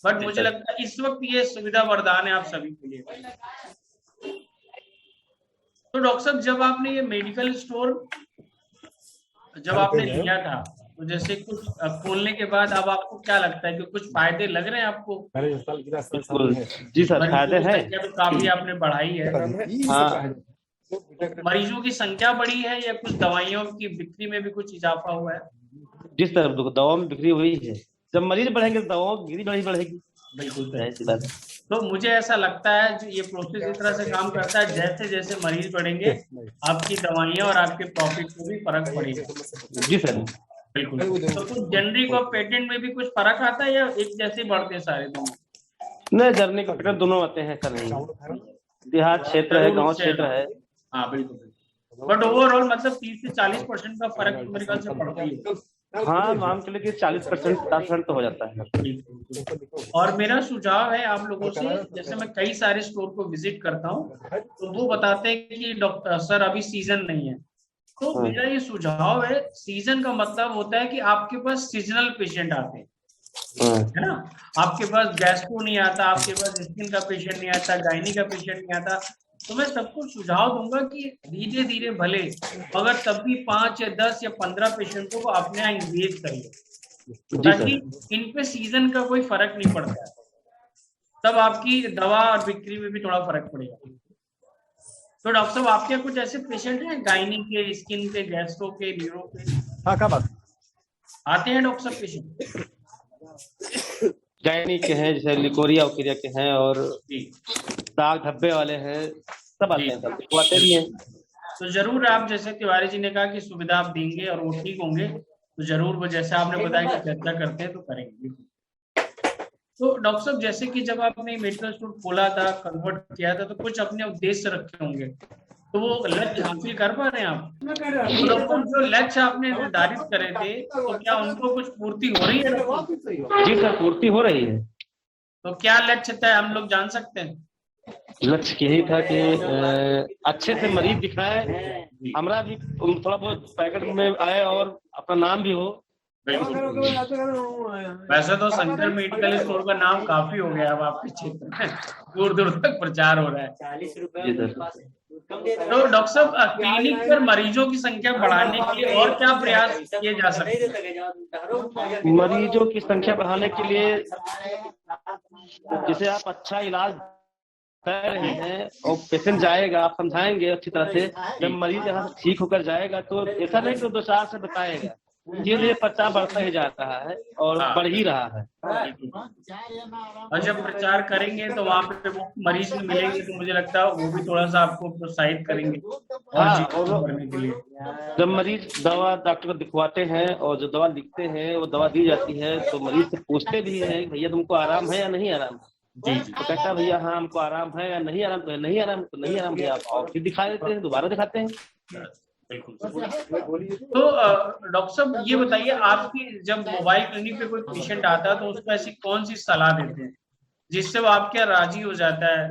B: बट मुझे लगता है इस वक्त ये सुविधा वरदान है आप सभी के लिए। तो डॉक्टर साहब, जब आपने ये मेडिकल स्टोर जब आपने लिया था, तो जैसे कुछ खोलने के बाद अब आपको क्या लगता है कि कुछ फायदे लग रहे हैं आपको?
D: बिल्कुल जी सर, फायदे हैं।
B: तो काफी आपने बढ़ाई है।
D: हाँ,
B: मरीजों की संख्या बढ़ी है या कुछ दवाइयों की बिक्री में भी कुछ इजाफा हुआ है?
D: जिस तरह दवाओं में बिक्री हुई है, जब मरीज बढ़ेंगे तो दवाओं की बिक्री बढ़ेगी।
B: बिल्कुल। तो मुझे ऐसा लगता है जो ये प्रोसेस इस तरह से काम करता है, जैसे जैसे मरीज बढ़ेंगे आपकी दवाइयां और आपके प्रॉफिट को भी फर्क पड़ेगा।
D: जी सर,
B: बिल्कुल। तो कुछ जेनरिक और पेटेंट में भी कुछ फर्क आता है या एक जैसे बढ़ते हैं सारे दोनों?
D: नहीं, जर्नी का पेटेंट दोनों आते हैं सर, नहीं देहात क्षेत्र है, गाँव क्षेत्र है।
B: हाँ बिल्कुल, बट ओवरऑल मतलब 30 से 40% का फर्क मेरे ख्याल से पड़ता ही है।
D: हाँ, नाम के लिए 40% 50% तो हो जाता है।
B: और मेरा सुझाव है आप लोगों से, जैसे मैं कई सारे स्टोर को विजिट करता हूँ, तो वो बताते हैं कि डॉक्टर सर अभी सीजन नहीं है, तो मेरा ये सुझाव है, सीजन का मतलब होता है कि आपके पास सीजनल पेशेंट आते हैं, है ना? आपके पास गैस्ट्रो नहीं आता, आपके पास स्किन का पेशेंट नहीं आता, गायनी का पेशेंट नहीं आता। तो मैं सबको सुझाव दूंगा कि धीरे धीरे भले, मगर तब भी 5 या 10 या 15 पेशेंटों को अपने यहाँ इंगेज करिए, ताकि इन पे सीजन का कोई फर्क नहीं पड़ता है, तब आपकी दवा और बिक्री में भी थोड़ा फर्क पड़ेगा। तो डॉक्टर साहब, आपके कुछ ऐसे पेशेंट हैं गायनी के, स्किन के, गैस्ट्रो के, न्यूरो के?
C: हाँ, क्या बात
B: आते हैं डॉक्टर साहब पेशेंट?
D: गायनी के हैं, जैसे लिकोरिया उकेरिया के हैं, और दाग धब्बे वाले हैं, सब आते हैं, सब वो आते भी हैं।
B: तो जरूर आप, जैसे तिवारी जी ने कहा कि सुविधा आप देंगे और वो ठीक होंगे, तो जरूर वो जैसे आपने बताया कि चर्चा करते हैं तो करेंगे। तो डॉक्टर साहब, जैसे कि जब आपने मेडिकल स्टोर खोला था, कन्वर्ट किया था, तो कुछ अपने उद्देश्य रखे होंगे, तो वो लक्ष्य हासिल कर पा रहे हैं आप? तो जो लक्ष्य आपने निर्धारित करे थे, तो क्या उनको कुछ पूर्ति हो रही है?
D: जी सर, पूर्ति हो रही है।
B: तो क्या लक्ष्य था, हम लोग जान सकते हैं?
D: लक्ष्य यही था कि अच्छे से मरीज दिखाए, हमारा भी थोड़ा बहुत पैकेट में आए और अपना नाम भी हो।
B: वैसे तो शंकर मेडिकल स्टोर का नाम काफी हो गया अब आपके क्षेत्र में, दूर दूर तक प्रचार हो रहा है।
D: 40 रुपए
B: तो डॉक्टर साहब क्लिनिक पर मरीजों की संख्या बढ़ाने के लिए और क्या प्रयास किए जा सकते हैं?
D: मरीजों की संख्या बढ़ाने के लिए जैसे आप अच्छा इलाज कर रहे हैं और पेशेंट जाएगा, आप समझाएंगे अच्छी तरह से, जब मरीज यहाँ से ठीक होकर जाएगा तो ऐसा नहीं कि 2-4 से बताएगा, धीरे धीरे प्रचार बढ़ता ही जा रहा है और बढ़ ही रहा है।
B: और जब प्रचार करेंगे तो वहाँ पे वो मरीज भी मिलेंगे तो मुझे लगता है वो भी थोड़ा सा आपको प्रोत्साहित करेंगे और चीजें करने के लिए।
D: जब मरीज दवा डॉक्टर को दिखवाते हैं और जो दवा लिखते हैं वो दवा दी जाती है तो मरीज से पूछते भी हैं भैया तुमको आराम है या नहीं आराम है,
B: जी
D: तो कहता है भैया हाँ हमको आराम है या नहीं आराम, तो नहीं आराम तो नहीं आराम भैया, आप और फिर दिखा देते हैं, दोबारा दिखाते हैं।
B: बिल्कुल। तो डॉक्टर साहब ये बताइए, आपकी जब मोबाइल क्लिनिक पे कोई पेशेंट आता है तो उसको ऐसी कौन सी सलाह देते हैं जिससे वो आपके यहाँ राजी हो जाता है?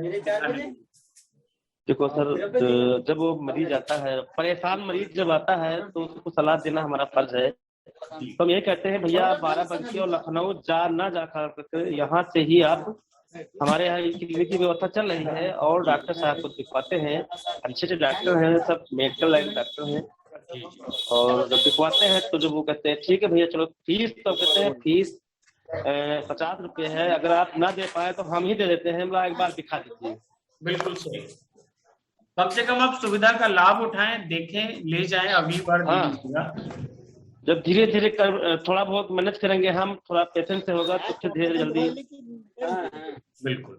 D: देखो सर, जब वो मरीज आता है, परेशान मरीज जब आता है तो उसको सलाह देना हमारा फर्ज है। तो हम ये कहते हैं भैया बाराबंकी और लखनऊ जा कर यहाँ से ही आप हमारे यहाँ क्लिनिक की व्यवस्था चल रही है और डॉक्टर साहब को दिखवाते हैं, अच्छे डॉक्टर हैं, सब मेडिकल लाइन डॉक्टर हैं, और जब दिखवाते हैं तो जब वो कहते हैं ठीक है भैया चलो फीस, तो कहते हैं फीस 50 रुपये है, अगर आप ना दे पाए तो हम ही दे देते हैं, एक बार दिखा दीजिए।
B: बिल्कुल सही, कम से कम आप सुविधा का लाभ उठाएं, देखें, ले जाएं, अगली बार दीजिएगा।
D: जब धीरे धीरे थोड़ा बहुत मैनेज करेंगे हम, थोड़ा पेशेंस से होगा तो फिर धीरे जल्दी।
B: बिल्कुल।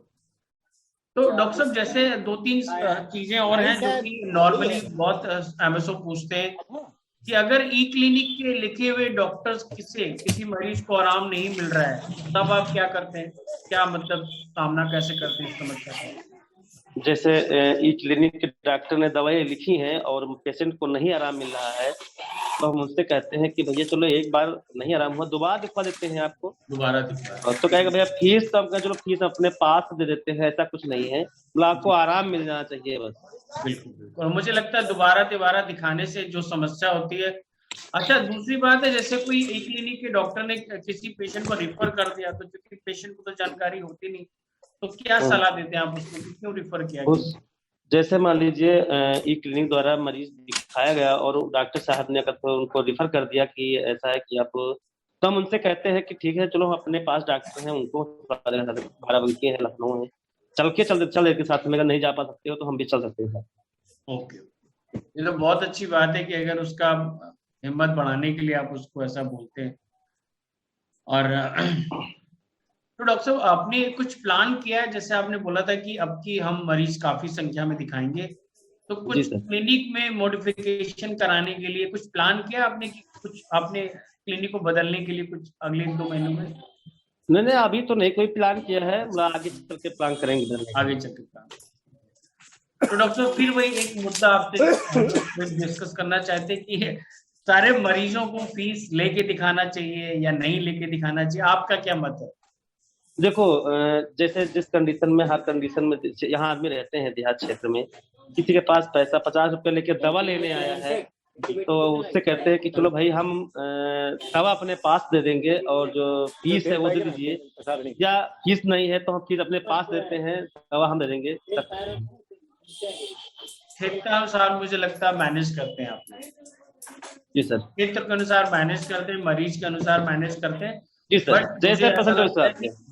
B: तो डॉक्टर साहब जैसे 2-3 चीजें और हैं जो कि नॉर्मली बहुत एमएसओ पूछते हैं कि अगर ई क्लिनिक के लिखे हुए डॉक्टर्स किसी मरीज को आराम नहीं मिल रहा है तब आप क्या करते हैं, क्या मतलब सामना कैसे करते हैं इस समस्या का?
D: जैसे ई क्लिनिक के डॉक्टर ने दवाई लिखी हैं और पेशेंट को नहीं आराम मिल रहा है तो हम उनसे कहते हैं कि भैया चलो एक बार नहीं आराम हुआ दोबारा दिखवा देते हैं आपको,
B: दोबारा दिखवा।
D: तो कहेगा भैया फीस, तो हम कहें चलो फीस अपने पास दे देते हैं, ऐसा कुछ नहीं है, मतलब आपको आराम मिल जाना चाहिए बस।
B: बिल्कुल। और मुझे लगता है दोबारा दिखाने से जो समस्या होती है। अच्छा, दूसरी बात है, जैसे कोई ई क्लिनिक के डॉक्टर ने किसी पेशेंट को रिफर कर दिया तो क्योंकि पेशेंट को तो जानकारी होती नहीं, तो क्या सलाह देते हैं आप उसको, क्यों रिफर किया गया?
D: जैसे मान लीजिए ई क्लिनिक द्वारा मरीज दिखाया गया और डॉक्टर साहब ने उनको रिफर कर दिया कि ऐसा है कि आप, तो हम उनसे कहते हैं कि ठीक है चलो अपने पास डॉक्टर हैं उनको बाराबंकी है, लखनऊ है, चल के साथ में, अगर नहीं जा पा सकते हो तो हम भी चल सकते हैं।
B: ओके, ये तो बहुत अच्छी बात है कि अगर उसका हिम्मत बढ़ाने के लिए आप उसको ऐसा बोलते हैं। और तो डॉक्टर साहब आपने कुछ प्लान किया है, जैसे आपने बोला था कि अब की हम मरीज काफी संख्या में दिखाएंगे, तो कुछ क्लिनिक में मॉडिफिकेशन कराने के लिए कुछ प्लान किया आपने कि कुछ आपने क्लिनिक को बदलने के लिए कुछ अगले 2 महीनों में?
D: नहीं अभी तो नहीं कोई प्लान किया है, आगे चल के प्लान करेंगे,
B: आगे चल के प्लान। तो डॉक्टर साहब फिर वही एक मुद्दा आपसे डिस्कस करना चाहते हैं कि सारे मरीजों को फीस लेके दिखाना चाहिए या नहीं लेके दिखाना चाहिए, आपका क्या मत है?
D: देखो जैसे जिस कंडीशन में, हर कंडीशन में, यहाँ आदमी रहते हैं देहात क्षेत्र में, किसी के पास पैसा 50 रुपए लेके दवा लेने आया है तो उससे कहते हैं कि चलो भाई हम दवा अपने पास दे देंगे और जो फीस है वो दे दीजिए, या फीस नहीं है तो हम फीस अपने पास देते हैं, दवा हम दे देंगे।
B: क्षेत्र के अनुसार मुझे लगता है मैनेज करते हैं आप?
D: जी सर,
B: क्षेत्र के अनुसार मैनेज करते हैं, मरीज के अनुसार मैनेज करते हैं।
D: जी सर, जैसे पसंद।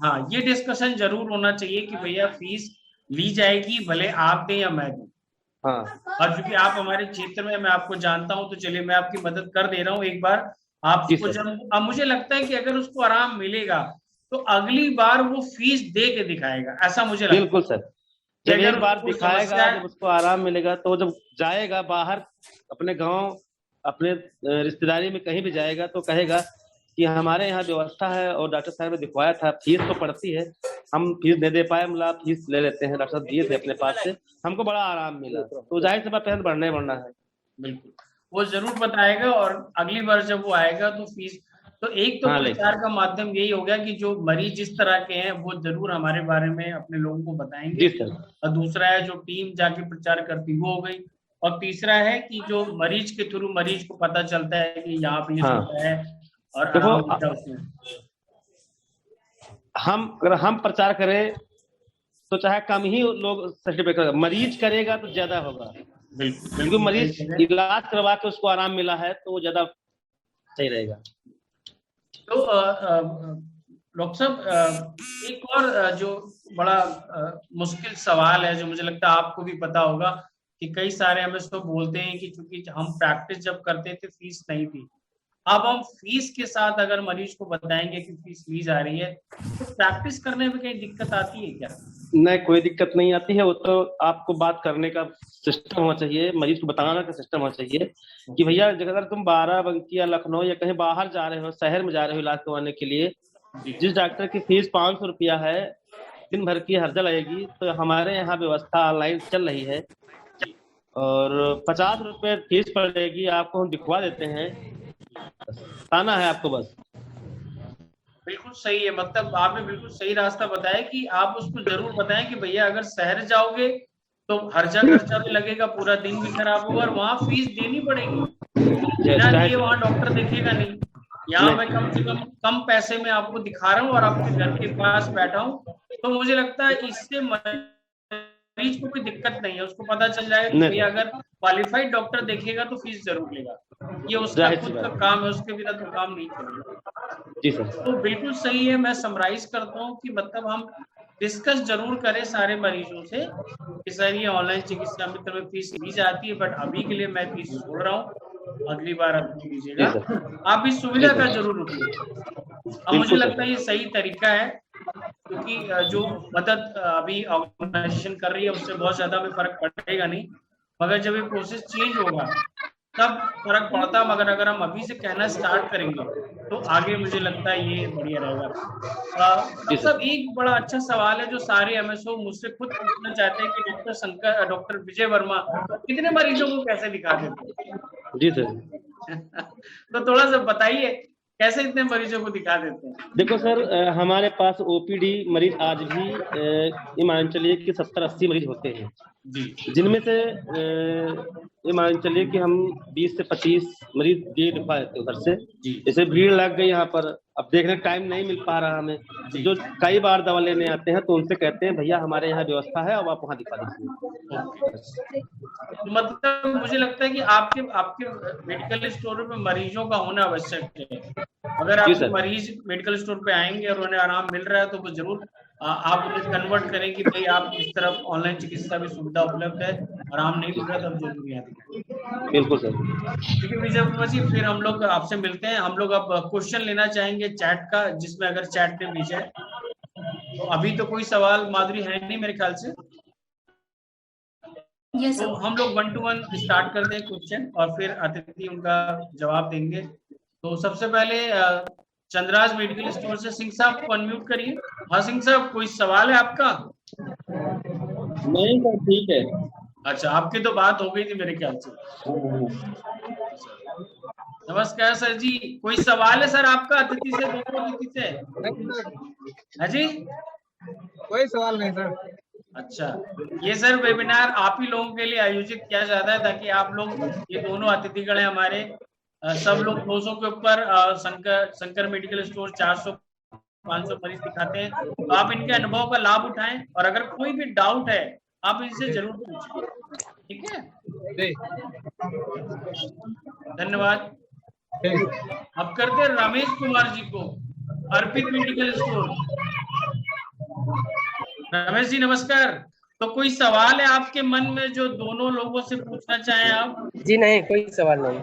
B: हाँ, ये डिस्कशन जरूर होना चाहिए कि भैया फीस ली जाएगी, भले आप दें या मैं दूं।
D: हाँ,
B: और क्योंकि आप हमारे क्षेत्र में, मैं आपको जानता हूं, तो चलिए मैं आपकी मदद कर दे रहा हूँ एक बार आपको। जब अब मुझे लगता है कि अगर उसको आराम मिलेगा तो अगली बार वो फीस दे के दिखाएगा, ऐसा मुझे लगता है।
D: बिल्कुल सर, जब एक बार दिखाएगा, जब उसको आराम मिलेगा तो जब जाएगा बाहर अपने गाँव, अपने रिश्तेदारी में कहीं भी जाएगा तो कहेगा कि हमारे यहाँ व्यवस्था है और डॉक्टर साहब ने दिखवाया था, फीस तो पड़ती है, हम फीस नहीं दे पाए, मतलब फीस ले लेते हैं, डॉक्टर साहब दिए थे अपने पास से, हमको बड़ा आराम मिला, तो जाहिर सी बात पेशेंट बढ़ना है।
B: बिल्कुल, वो जरूर बताएगा और अगली बार जब वो आएगा तो फीस, तो एक तो प्रचार का माध्यम यही हो गया कि जो मरीज जिस तरह के हैं वो जरूर हमारे बारे में अपने लोगों को बताएंगे, और दूसरा है जो टीम जाके प्रचार करती वो हो गई, और तीसरा है कि जो मरीज के थ्रू मरीज को पता चलता है कि यहाँ पे ये सुविधा है और
D: देखो हम अगर हम प्रचार करें तो चाहे कम ही लोग सर्टिफिकेट करेगा, मरीज करेगा तो ज्यादा होगा,
B: बिल्कुल
D: क्योंकि मरीज इलाज करवा के उसको आराम मिला है तो वो ज्यादा सही रहेगा।
B: तो डॉक्टर साहब एक और जो बड़ा मुश्किल सवाल है, जो मुझे लगता है आपको भी पता होगा, कि कई सारे हमें तो बोलते हैं कि चूंकि हम प्रैक्टिस जब करते थे फीस नहीं थी, अब हम फीस के साथ अगर मरीज को बताएंगे कि फीस ली जा रही है, तो प्रैक्टिस करने में कहीं दिक्कत आती है क्या?
D: नहीं, कोई दिक्कत नहीं आती है। वो तो आपको बात करने का सिस्टम होना चाहिए, मरीज को बताना का सिस्टम होना चाहिए कि भैया अगर तुम बाराबंकी या लखनऊ या कहीं बाहर जा रहे हो, शहर में जा रहे हो इलाज करवाने के लिए, जिस डॉक्टर की फीस 500 रुपया है, दिन भर की हर्जा लगेगी, तो हमारे यहाँ व्यवस्था ऑनलाइन चल रही है और 50 रुपये फीस पड़ेगी, आपको हम दिखवा देते हैं, आना है आपको बस।
B: बिल्कुल सही है, मतलब आपने बिल्कुल सही रास्ता बताया कि आप उसको जरूर बताएं कि भैया अगर शहर जाओगे तो हर्जा खर्चा भी लगेगा, पूरा दिन भी खराब होगा और वहाँ फीस देनी पड़ेगी, बिना दिए वहाँ डॉक्टर देखेगा नहीं। यहाँ मैं कम से कम पैसे में आपको दिखा रहा हूँ और आपके घर के पास बैठा हूँ, तो मुझे लगता है इससे मरीज को कोई दिक्कत नहीं है, उसको पता चल जाएगा कि भैया अगर क्वालिफाइड डॉक्टर देखेगा तो फीस जरूर लेगा, ये उसका खुद का काम है, उसके बिना तो काम नहीं चलेगा।
D: जी सर।
B: तो बिल्कुल सही है, मैं समराइज करता हूँ कि मतलब हम डिस्कस जरूर करें सारे मरीजों से कि सर ये ऑनलाइन चिकित्सा मित्र में फीस ली जाती है, बट अभी के लिए मैं फीस छोड़ रहा हूँ, अगली बार आप लीजिएगा, आप इस सुविधा का जरूर उपयोग। अब मुझे लगता है ये सही तरीका है, क्योंकि जो मदद अभी ऑर्गेनाइजेशन कर रही है उससे बहुत ज्यादा हमें फर्क पड़ेगा नहीं, मगर जब ये प्रोसेस चेंज होगा तब फर्क पड़ता, मगर अगर हम अभी से कहना स्टार्ट करेंगे तो आगे मुझे लगता है ये बढ़िया रहेगा। सब एक बड़ा अच्छा सवाल है जो सारे एमएसओ मुझसे खुद पूछना चाहते हैं कि डॉक्टर विजय वर्मा कितने मरीजों को कैसे दिखा देते हैं?
D: जी सर।
B: तो थोड़ा सा बताइए कैसे इतने मरीजों को दिखा देते हैं?
D: देखो सर, हमारे पास ओपीडी मरीज आज भी ये मान चलिए कि 70-80 मरीज होते हैं
B: जी,
D: जिनमें से ये मान चलिए कि हम 20 से 25 मरीज ये दिखा देते हैं उधर से। जैसे भीड़ लग गई यहाँ पर, अब देखने का टाइम नहीं मिल पा रहा हमें, जो कई बार दवा लेने आते हैं तो उनसे कहते हैं भैया हमारे यहाँ व्यवस्था है, अब आप वहाँ दिखा दीजिए।
B: मतलब मुझे लगता है कि आपके मेडिकल स्टोर पे मरीजों का होना आवश्यक है। अगर आपके मरीज मेडिकल स्टोर पे आएंगे और उन्हें आराम मिल रहा है तो वो जरूर आप उन्हें कन्वर्ट करें कि भाई आप इस तरफ ऑनलाइन चिकित्सा भी सुविधा उपलब्ध है, आराम नहीं मिल रहा तब जरूर यहाँ।
D: बिल्कुल सर।
B: ठीक है विजय वर्मा जी, फिर हम लोग आपसे मिलते हैं। हम लोग अब क्वेश्चन लेना चाहेंगे चैट का, जिसमें अगर चैट में भेजा है तो अभी तो कोई सवाल माधुरी है नहीं मेरे ख्याल से।
A: yes,
B: तो हम लोग 1 to 1 स्टार्ट करते हैं क्वेश्चन और फिर अतिथि उनका जवाब देंगे। तो सबसे पहले चंद्राज मेडिकल स्टोर से सिंह साहब को अनम्यूट करिए। हाँ सिंह साहब, कोई सवाल है आपका?
D: नहीं सर, ठीक है।
B: अच्छा, आपकी तो बात हो गई थी मेरे ख्याल से। नमस्कार सर जी, कोई सवाल है सर आपका अतिथि से, दोनों अतिथि से? हाँ जी,
E: कोई सवाल नहीं सर।
B: अच्छा, ये सर वेबिनार आप ही लोगों के लिए आयोजित किया जाता है ताकि आप लोग, ये दोनों अतिथिगण हैं हमारे, सब लोग 200 के ऊपर शंकर मेडिकल स्टोर 400-500 मरीज दिखाते हैं, तो आप इनके अनुभव का लाभ उठाएं और अगर कोई भी डाउट है आप इनसे जरूर पूछें, ठीक है? धन्यवाद। अब करते हैं रमेश कुमार जी को, अर्पित मेडिकल स्टोर। रमेश जी नमस्कार। तो कोई सवाल है आपके मन में जो दोनों लोगों से पूछना चाहें आप?
E: जी नहीं, कोई सवाल नहीं।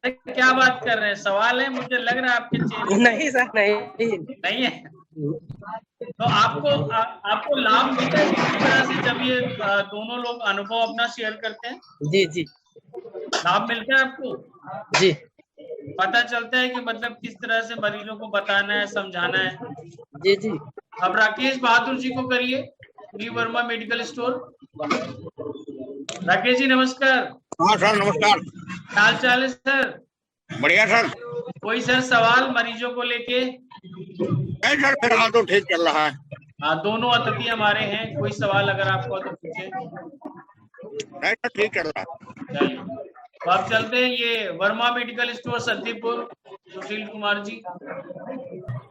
B: क्या बात कर रहे हैं, सवाल है? मुझे लग रहा है आपके चेहरे
E: नहीं सर, नहीं
B: है। तो आपको लाभ मिलता है किसी तरह से जब ये दोनों लोग अनुभव अपना शेयर करते हैं?
E: जी जी,
B: लाभ मिलता है आपको?
E: जी,
B: पता चलता है कि मतलब किस तरह से मरीजों को बताना है, समझाना है?
E: जी जी।
B: अब राकेश बहादुर जी को करिए, V Verma medical store. Rakesh ji नमस्कार।
F: हाँ सर नमस्कार।
B: हाल चाल है सर?
F: बढ़िया सर।
B: कोई सर सवाल मरीजों को लेके?
F: नहीं सर, फिलहाल तो ठीक चल रहा है।
B: हाँ, दोनों अतिथि हमारे हैं, कोई सवाल अगर आपको तो पूछे।
F: नहीं सर, ठीक चल रहा है।
B: चलिए, तो आप चलते हैं ये Verma medical store Saddipur, Sushil Kumar ji,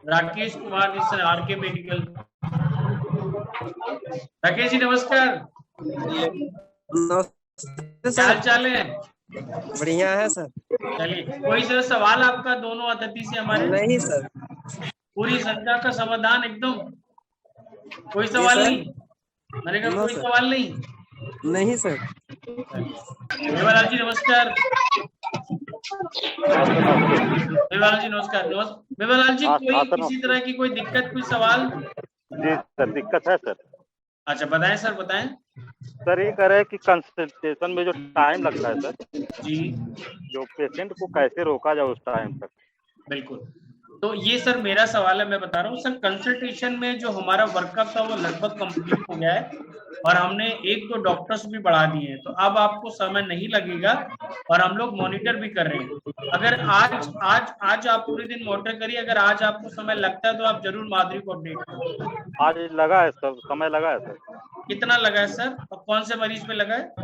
B: Rakesh Kumar ji, R K medical. Rakesh ji नमस्कार,
E: नमस्ते
B: क्या हाल
E: सर।
B: चाल है?
E: बढ़िया है सर।
B: चलिए, कोई सर सवाल आपका दोनों अतिथि से हमारे?
E: नहीं सर।
B: पूरी शंका का समाधान एकदम? कोई
E: जी
B: सवाल
E: सर।
B: नहीं? मैंने कहा
E: नो
B: कोई
E: सर।
B: सवाल नहीं?
E: नहीं सर।
B: मेवालाल जी नमस्कार। मेवालाल जी नमस्कार। मेवालाल जी, कोई किसी तरह की कोई दिक्कत, कोई सवाल?
G: जी सर, दिक्कत है सर।
B: अच्छा बताएं सर, बताएं।
G: सर ये कह रहे हैं कि कंसल्टेशन में जो टाइम लगता है सर,
B: जी
G: जो पेशेंट को कैसे रोका जाए उस टाइम तक।
B: बिल्कुल, तो ये सर मेरा सवाल है, मैं बता रहा हूँ सर। कंसल्टेशन में जो हमारा वर्कअप था वो लगभग कंप्लीट हो गया है और हमने 1-2 डॉक्टर्स भी बढ़ा दिए हैं, तो अब आपको समय नहीं लगेगा और हम लोग मॉनिटर भी कर रहे हैं। अगर आज आप पूरे दिन मॉनिटर करिए, अगर आज आपको समय लगता है तो आप जरूर माधुरी को अपडेट करें।
G: आज लगा है सर, समय लगा है सर।
B: कितना लगा है सर, और कौन से मरीज पे लगा है?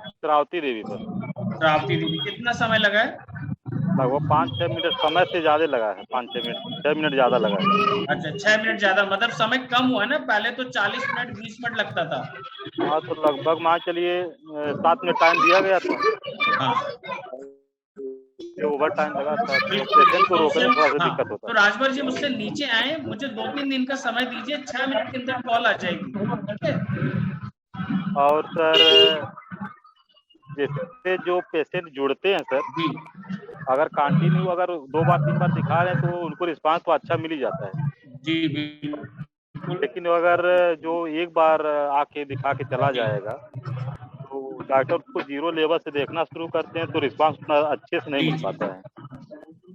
G: श्रावती देवी पर
B: श्रावती देवी, कितना समय लगा है?
G: लगभग 5-6 मिनट, समय से ज्यादा लगा है। 5-6 मिनट, 6 मिनट ज्यादा लगा है।
B: अच्छा 6 मिनट ज्यादा, मतलब समय कम हुआ है ना, पहले तो 40 मिनट 20 मिनट लगता था।
G: हाँ, तो लगभग मान चलिए 7 मिनट टाइम दिया गया था,
B: हाँ
G: ओवर टाइम लगा था, तो पेशेंट को रोकने में थोड़ा सा दिक्कत होता
B: तो राजभर जी मुझसे नीचे आए, मुझे 2-3 दिन का समय दीजिए, 6 मिनट के अंदर कॉल आ जाएगी, ठीक है?
G: है। और सर जैसे जो पेशेंट जुड़ते हैं सर,
B: जी
G: अगर कंटिन्यू अगर 2 बार 3 बार दिखा रहे हैं तो उनको रिस्पांस तो अच्छा मिल ही जाता है।
B: जी बिल्कुल।
G: लेकिन अगर जो एक बार आके दिखा के चला जाएगा तो डॉक्टर उसको 0 लेवल से देखना शुरू करते हैं, तो रिस्पांस उतना अच्छे से नहीं
B: जी
G: मिल पाता है।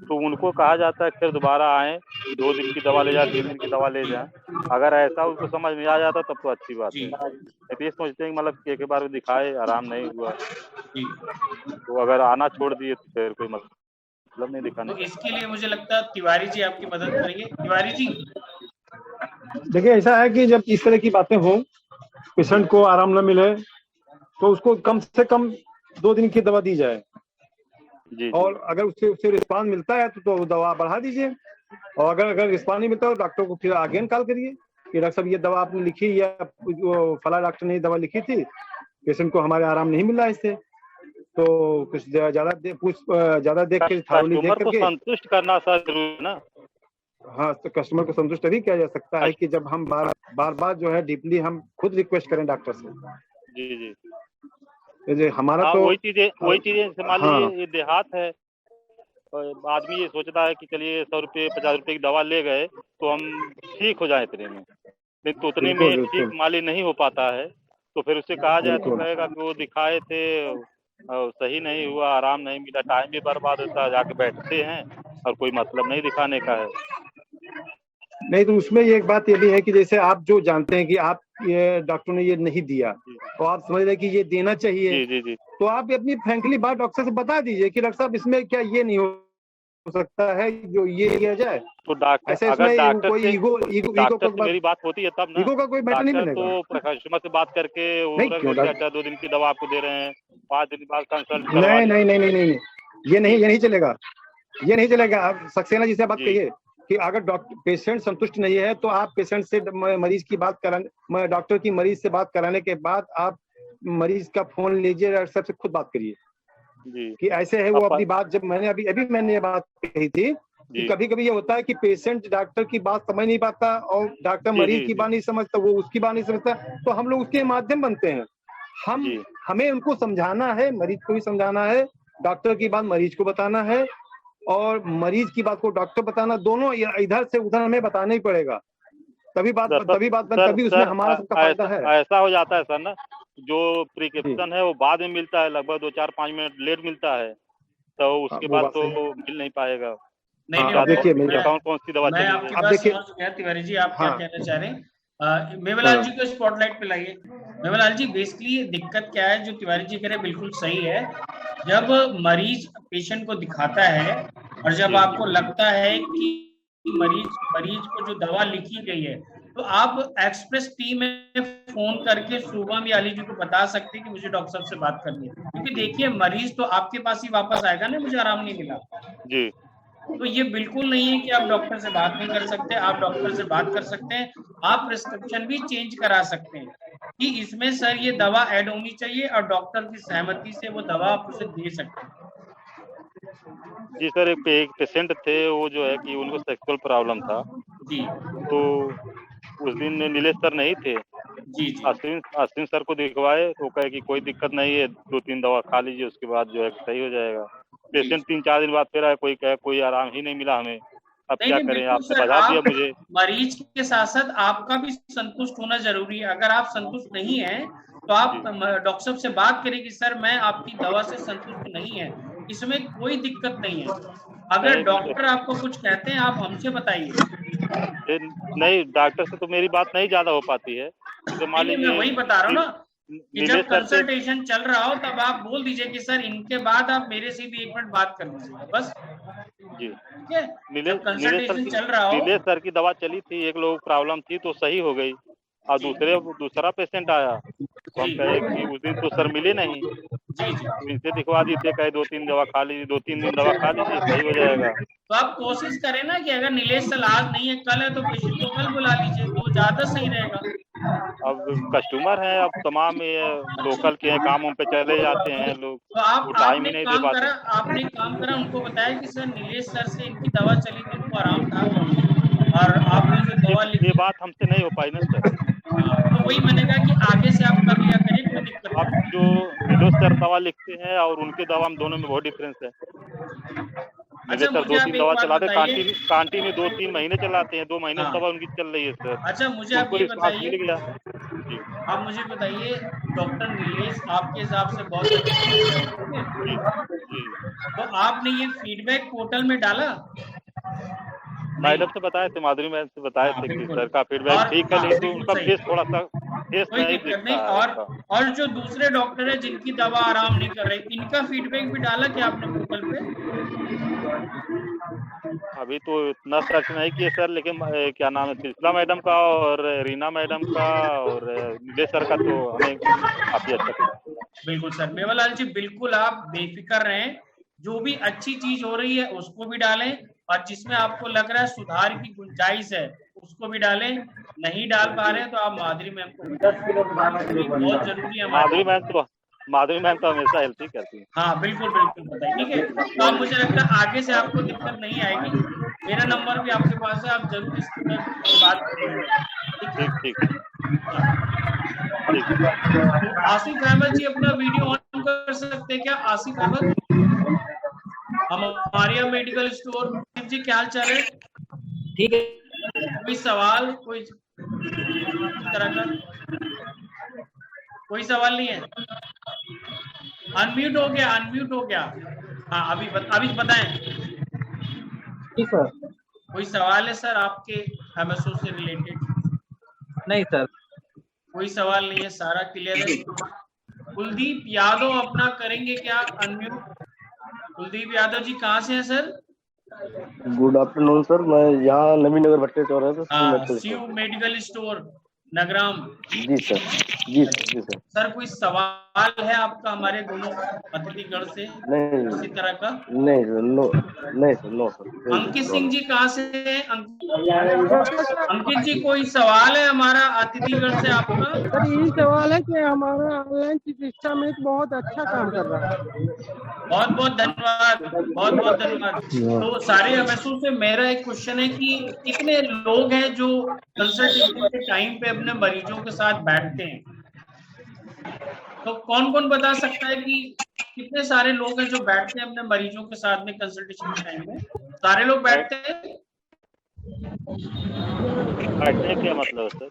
G: तो उनको कहा जाता है फिर दोबारा आए, 2 दिन की दवा ले जाए, 3 दिन की दवा ले जाए। अगर ऐसा उनको समझ में आ जाता तब तो अच्छी बात है।
B: जी
G: तो ये सोचते हैं कि मतलब एक बार दिखाए, आराम नहीं हुआ
B: जी,
G: तो अगर आना छोड़ दिए तो फिर कोई मतलब नहीं दिखाने
B: तो
G: का।
B: इसके लिए मुझे लगता है तिवारी जी आपकी मदद करेंगे। तिवारी जी
C: देखिए ऐसा है कि जब इस तरह की बातें हों, पेशेंट को आराम न मिले, तो उसको कम से कम 2 दिन की दवा दी जाए,
G: जी
C: और अगर उससे रिस्पांस मिलता है तो दवा बढ़ा दीजिए, और अगर रिस्पांस नहीं मिलता तो डॉक्टर को फिर अगेन कॉल करिए कि डॉक्टर साहब ये दवा आपने लिखी, या फला डॉक्टर ने दवा लिखी थी, पेशेंट को हमारे आराम नहीं मिल रहा है इससे, तो कुछ ज्यादा देख के थारोली देख
G: कस्टमर को
C: करके।
G: संतुष्ट करना सर जरूरी है ना।
C: हाँ, तो कस्टमर को संतुष्ट तभी किया जा सकता है कि जब हम बार जो है डीपली हम खुद रिक्वेस्ट करें डॉक्टर से।
G: जी जी,
C: जो हमारा
G: हाँ
C: तो
G: वही चीजें जैसे मान
C: हाँ,
G: लीजिए ये देहात है, और आदमी ये सोचता है कि चलिए 100 रुपये 50 रुपये की दवा ले गए तो हम ठीक हो जाए इतने में, लेकिन तो उतने में
C: बिल्कुल
G: ठीक माली नहीं हो पाता है। तो फिर उससे कहा जाए तो
C: बिल्कुल
G: कहेगा कि वो दिखाए थे और सही नहीं हुआ, आराम नहीं मिला, टाइम भी बर्बाद होता है, जाके बैठते हैं और कोई मतलब नहीं दिखाने का है।
C: नहीं, तो उसमें ये एक बात ये भी है कि जैसे आप जो जानते हैं कि आप ये डॉक्टर ने ये नहीं दिया, तो आप समझ रहे हैं कि ये देना चाहिए,
G: जी जी जी,
C: तो आप अपनी फ्रैंकली बात डॉक्टर से बता दीजिए कि डॉक्टर साहब इसमें क्या ये नहीं हो सकता है जो ये किया जाए।
G: तो डॉक्टर
C: ऐसे
G: अगर
C: इसमें
G: डॉक्टर
C: कोई
G: से
C: ईगो
G: मेरी बात होती है तब ना,
C: ईगो का कोई मैटर नहीं
G: डॉक्टर
C: बनेगा।
G: तो कस्टमर से बात करके वो
C: नहीं
G: रख
C: क्यों
G: देते हैं, अच्छा 2 दिन की दवा आपको दे रहे हैं, 5 दिन बाद कंसल्ट करवा
C: नहीं
G: लीजिए।
C: नहीं नहीं नहीं नहीं, ये नहीं चलेगा, ये नहीं चलेगा। आप सक्सेना जी से बात कहिए कि अगर डॉक्टर पेशेंट संतुष्ट नहीं है तो आप पेशेंट से मरीज की बात कराने, डॉक्टर की मरीज से बात कराने के बाद आप मरीज का फोन लीजिए, डॉक्टर साहब से खुद बात करिए
G: जी
C: कि ऐसे है वो अपनी बात। जब मैंने अभी मैंने ये बात कही थी कि कभी कभी ये होता है कि पेशेंट डॉक्टर की बात समझ नहीं पाता और डॉक्टर मरीज की बात नहीं समझता, वो उसकी बात नहीं समझता, तो हम लोग उसके माध्यम बनते हैं। हमें उनको समझाना है, मरीज को भी समझाना है, डॉक्टर की बात मरीज को बताना है, और मरीज की बात को डॉक्टर बताना, दोनों इधर से उधर हमें बताना ही पड़ेगा, तभी उसमें हमारा सबका फायदा है।
G: ऐसा हो जाता है सर ना, जो प्रिस्क्रिप्शन है वो बाद में मिलता है, लगभग 2-4-5 मिनट लेट मिलता है, तो उसके बाद तो मिल नहीं पाएगा।
B: नहीं
C: देखिए
G: कौन सी दवा
B: मैं
G: चली
B: आपकी
G: है।
B: बात समझ गया तिवारी जी, आप क्या कहना चाह रहे हैं। मेवालाल जी को स्पॉटलाइट पे लाइए। मेवालाल जी, बेसिकली दिक्कत क्या है, जो तिवारी जी कह रहे हैं बिल्कुल सही है। जब मरीज पेशेंट को दिखाता है और जब आपको लगता है कि मरीज को जो दवा लिखी गई है, तो आप एक्सप्रेस टीम में फोन करके शुभम या अली जी को बता सकते हैं कि मुझे डॉक्टर साहब से बात करनी है, क्योंकि देखिए मरीज तो आपके पास ही वापस आएगा ना, मुझे आराम नहीं मिला।
G: जी
B: तो ये बिल्कुल नहीं है कि आप डॉक्टर से बात नहीं कर सकते, आप डॉक्टर से बात कर सकते हैं, आप प्रिस्क्रिप्शन भी चेंज करा सकते हैं कि इसमें सर ये दवा ऐड होनी चाहिए और डॉक्टर की सहमति से वो दवा आप उसे दे सकते हैं।
G: जी सर, एक पेशेंट थे, वो जो है कि उनको सेक्सुअल प्रॉब्लम था,
B: जी
G: तो उस दिन नीलेश सर नहीं थे,
B: जी जी
G: अश्विन सर को दिखवाए तो कहे कि कोई दिक्कत नहीं है, 2-3 दवा खा लीजिए, उसके बाद जो है सही हो जाएगा। पेशेंट 3-4 दिन बाद फिर आए, कोई कहे कोई आराम ही नहीं मिला हमें, अब
B: नहीं
G: क्या
B: नहीं
G: करें,
B: बिल्कुल
G: आपने
B: सर,
G: बता दिया
B: आप
G: मुझे।
B: मरीज के साथ साथ आपका भी संतुष्ट होना जरूरी है। अगर आप संतुष्ट नहीं है तो आप डॉक्टर साहब से बात करें कि सर मैं आपकी दवा से संतुष्ट नहीं है, इसमें कोई दिक्कत नहीं है। अगर डॉक्टर आपको कुछ कहते हैं आप हमसे बताइए।
G: नहीं, डॉक्टर से तो मेरी बात नहीं ज्यादा हो पाती है, तो मान
B: मैं
G: लीजिए
B: वही बता रहा हूँ ना कि जब
G: नीलेश सर से।
B: कंसल्टेशन चल रहा हो तब आप बोल दीजिए कि सर इनके बाद आप मेरे से भी 1 मिनट बात कर लीजिए, बस।
G: जी,
B: ठीक है, जब कंसल्टेशन चल रहा हो।
G: नीलेश सर की दवा चली थी, एक लोग प्रॉब्लम थी तो सही हो गई, और दूसरा पेशेंट आया तो हम कहे कि उस दिन तो सर मिले नहीं,
B: जी जी
G: तो इनसे दिखवा दी थे, कहे 2-3 दवा खा लीजिए, 2-3 दिन दवा खा लीजिए, सही हो जाएगा।
B: तो आप कोशिश करें ना कि अगर नीलेश सर आज नहीं है कल है तो पेशेंट को कल बुला लीजिए, तो ज्यादा सही रहेगा।
G: अब कस्टमर है, अब तमाम ये लोकल के हैं, कामों पे चले जाते हैं लोग,
B: तो
G: वो टाइम ही नहीं दे पाते।
B: आपने काम करा, उनको बताया कि सर नीलेश सर से इनकी दवा चली थी, इनको आराम था और आपने जो दवा
G: ये
B: लिखी।
G: बात हमसे नहीं हो पाई ना सर।
B: तो वही मैंने कहा कि आगे से आप कर लिया करिए, कोई दिक्कत
G: अब
B: नहीं।
G: जो नीलेश सर दवा लिखते हैं और उनके दवा में दोनों में बहुत डिफरेंस है। नीलेश
B: अच्छा
G: सर
B: मुझे आप
G: 2-3
B: एक
G: दवा
B: बात
G: चलाते,
B: बताइए।
G: कांटीन्यू 2-3 महीने चलाते हैं, 2 महीने से
B: हाँ।
G: दवा उनकी चल रही है सर,
B: अच्छा मुझे आप
G: उनको
B: ये
G: रिस्पांस
B: बताइए,
G: मिल गया। जी
B: आप मुझे बताइए डॉक्टर नीलेश आपके हिसाब से बहुत अच्छे हैं, ठीक है?
G: जी जी।
B: तो आपने ये फीडबैक पोर्टल में डाला?
G: मैडम से बताए थे, माधुरी मैडम से बताए
B: हाँ
G: थे कि
B: बिल्कुल।
G: सर का फीडबैक
B: और
G: ठीक है,
B: हाँ
G: लेकिन तो
B: बिल्कुल
G: उनका
B: सही,
G: फेस थोड़ा सा फेस
B: कोई
G: नहीं
B: दिक्कत नहीं।
G: दिखता है उनका।
B: और जो दूसरे डॉक्टर है जिनकी दवा आराम नहीं कर रही, इनका फीडबैक भी डाला क्या आपने पोर्टल पे?
G: अभी तो इतना सर्च नहीं किए सर, लेकिन क्या नाम है, सिलसिला मैडम का और रीना मैडम का और नीलेश सर का तो हमें काफी अच्छा लगा।
B: बिल्कुल सर, मेवालाल जी बिल्कुल आप बेफिक्र रहें, जो भी अच्छी चीज हो रही है उसको भी डालें और जिसमें आपको लग रहा है सुधार की गुंजाइश है उसको भी डालें। नहीं डाल पा रहे हैं तो आप माधुरी मैम को बताएं, बहुत जरूरी है हमारे।
G: माधुरी मैम तो हमेशा हेल्प ही करती है।
B: हाँ बिल्कुल बिल्कुल बताइए, ठीक है। तो अब मुझे लगता है आगे से आपको दिक्कत नहीं आएगी, मेरा नंबर भी आपके पास है, आप जरूर इस पर बात करिएगा।
G: ठीक ठीक ठीक।
B: तो आसिफ अहमद जी अपना वीडियो ऑन कर सकते हैं क्या? आसिफ अहमद, हमारे यहाँ मेडिकल स्टोर जी, क्या हाल चाल है?
E: ठीक है।
B: कोई सवाल, कोई तरह का कोई सवाल नहीं है? अनम्यूट हो गया, अनम्यूट हो गया। हाँ अभी बताएं।
E: जी सर।
B: कोई सवाल है सर आपके एमएसओ से रिलेटेड?
E: नहीं सर।
B: कोई सवाल नहीं है, सारा क्लियर है। कुलदीप यादव अपना करेंगे क्या अनम्यूट? कुलदीप यादव जी कहाँ से हैं सर?
H: गुड आफ्टरनून सर, मैं यहाँ नवीन नगर भट्टे चौराहे से
B: शिव मेडिकल स्टोर नगराम।
H: जी सर। जी सर।
B: सर कोई सवाल है आपका हमारे दोनों अतिथिगण से?
H: नहीं
B: किसी तरह का?
H: नहीं सर, नहीं sir, no sir.
B: Ankit Singh ji कहाँ से हैं? अंकित जी कोई सवाल है हमारा अतिथिगण से आपका?
I: सर यही सवाल है कि हमारा ऑनलाइन चिकित्सा में बहुत अच्छा काम कर रहा है।
B: बहुत बहुत धन्यवाद, बहुत बहुत धन्यवाद। तो सारे एमएसओ से मेरा एक क्वेश्चन है कि कितने लोग हैं जो कंसल्टेशन के टाइम पे अपने मरीजों के साथ बैठते हैं? तो कौन कौन बता सकता है कि कितने सारे लोग हैं जो बैठते हैं अपने मरीजों के साथ में कंसल्टेशन के टाइम में? सारे लोग बैठते हैं?
G: बैठने क्या मतलब सर?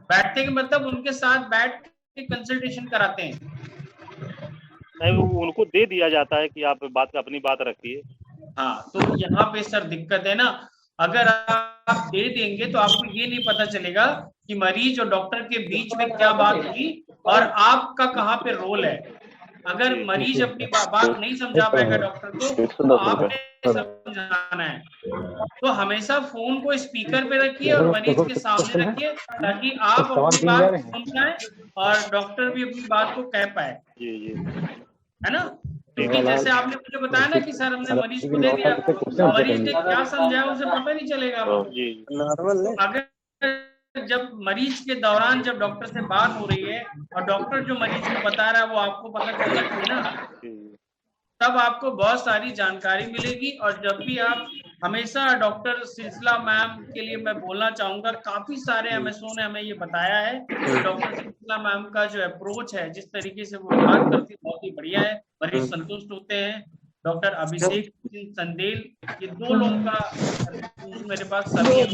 B: बैठने के मतलब उनके साथ बैठ के कंसल्टेशन कराते हैं?
G: नहीं, उनको दे दिया जाता है कि आप अपनी बात रखिए।
B: हाँ तो यहाँ पे सर दिक्कत है ना, अगर आप दे देंगे तो आपको ये नहीं पता चलेगा कि मरीज और डॉक्टर के बीच में क्या बात हुई और आपका कहाँ पे रोल है। अगर मरीज अपनी बात नहीं समझा पाएगा डॉक्टर को तो आपने समझाना है। तो हमेशा फोन को स्पीकर पे रखिए और मरीज के सामने रखिए ताकि आप अपनी बात सुन पाए और डॉक्टर भी अपनी बात को कह पाए,
G: जी जी,
B: है ना। क्योंकि जैसे आपने मुझे बताया ना कि सर हमने मरीज को दे दिया, तो मरीज ने क्या समझा उसे पता नहीं चलेगा।
G: जी
B: तो अगर जब मरीज के दौरान जब डॉक्टर से बात हो रही है और डॉक्टर जो मरीज को बता रहा है वो आपको पता चलना चाहिए ना, तब आपको बहुत सारी जानकारी मिलेगी। और जब भी आप हमेशा डॉक्टर सिलसिला मैम के लिए मैं बोलना चाहूंगा, काफी सारे एमएसओ ने हमें ये बताया है कि डॉक्टर सिलसिला मैम का जो अप्रोच है, जिस तरीके से वो बात करती है, बहुत ही बढ़िया है, मरीज संतुष्ट होते हैं। डॉक्टर अभिषेक सिंह संदेल, ये 2 लोगों का मेरे पास सभी है,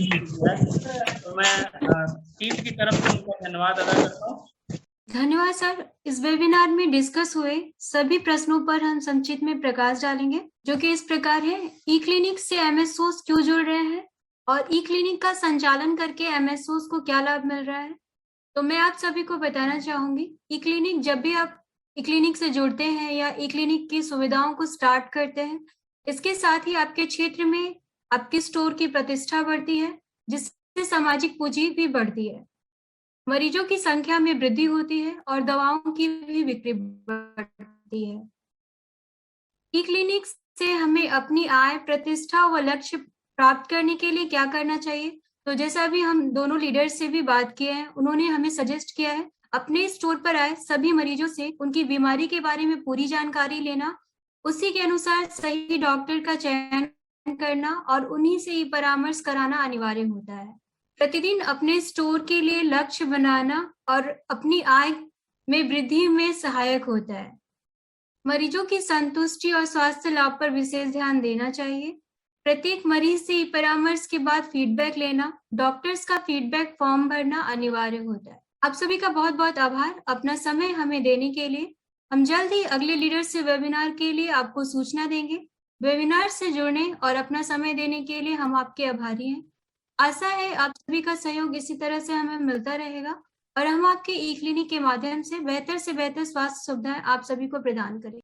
B: तो मैं टीम की तरफ से उनका धन्यवाद अदा करता हूँ।
A: धन्यवाद सर। इस वेबिनार में डिस्कस हुए सभी प्रश्नों पर हम संक्षिप्त में प्रकाश डालेंगे, जो कि इस प्रकार है। ई क्लिनिक से एमएसओस क्यों जुड़ रहे हैं और ई क्लिनिक का संचालन करके एमएसओस को क्या लाभ मिल रहा है। तो मैं आप सभी को बताना चाहूंगी, ई क्लिनिक, जब भी आप ई क्लिनिक से जुड़ते हैं या ई क्लिनिक की सुविधाओं को स्टार्ट करते हैं, इसके साथ ही आपके क्षेत्र में आपके स्टोर की प्रतिष्ठा बढ़ती है, जिससे सामाजिक पूंजी भी बढ़ती है, मरीजों की संख्या में वृद्धि होती है और दवाओं की भी बिक्री बढ़ती है। ई क्लिनिक से हमें अपनी आय, प्रतिष्ठा व लक्ष्य प्राप्त करने के लिए क्या करना चाहिए। तो जैसा अभी हम दोनों लीडर्स से भी बात किए हैं, उन्होंने हमें सजेस्ट किया है अपने स्टोर पर आए सभी मरीजों से उनकी बीमारी के बारे में पूरी जानकारी लेना, उसी के अनुसार सही डॉक्टर का चयन करना और उन्हीं से ही परामर्श कराना अनिवार्य होता है। प्रतिदिन अपने स्टोर के लिए लक्ष्य बनाना और अपनी आय में वृद्धि में सहायक होता है। मरीजों की संतुष्टि और स्वास्थ्य लाभ पर विशेष ध्यान देना चाहिए। प्रत्येक मरीज से परामर्श के बाद फीडबैक लेना, डॉक्टर्स का फीडबैक फॉर्म भरना अनिवार्य होता है। आप सभी का बहुत बहुत आभार अपना समय हमें देने के लिए। हम जल्द ही अगले लीडर से वेबिनार के लिए आपको सूचना देंगे। वेबिनार से जुड़ने और अपना समय देने के लिए हम आपके आभारी हैं। आशा है आप सभी का सहयोग इसी तरह से हमें मिलता रहेगा और हम आपके ई क्लिनिक के माध्यम से बेहतर स्वास्थ्य सुविधाएं आप सभी को प्रदान करें।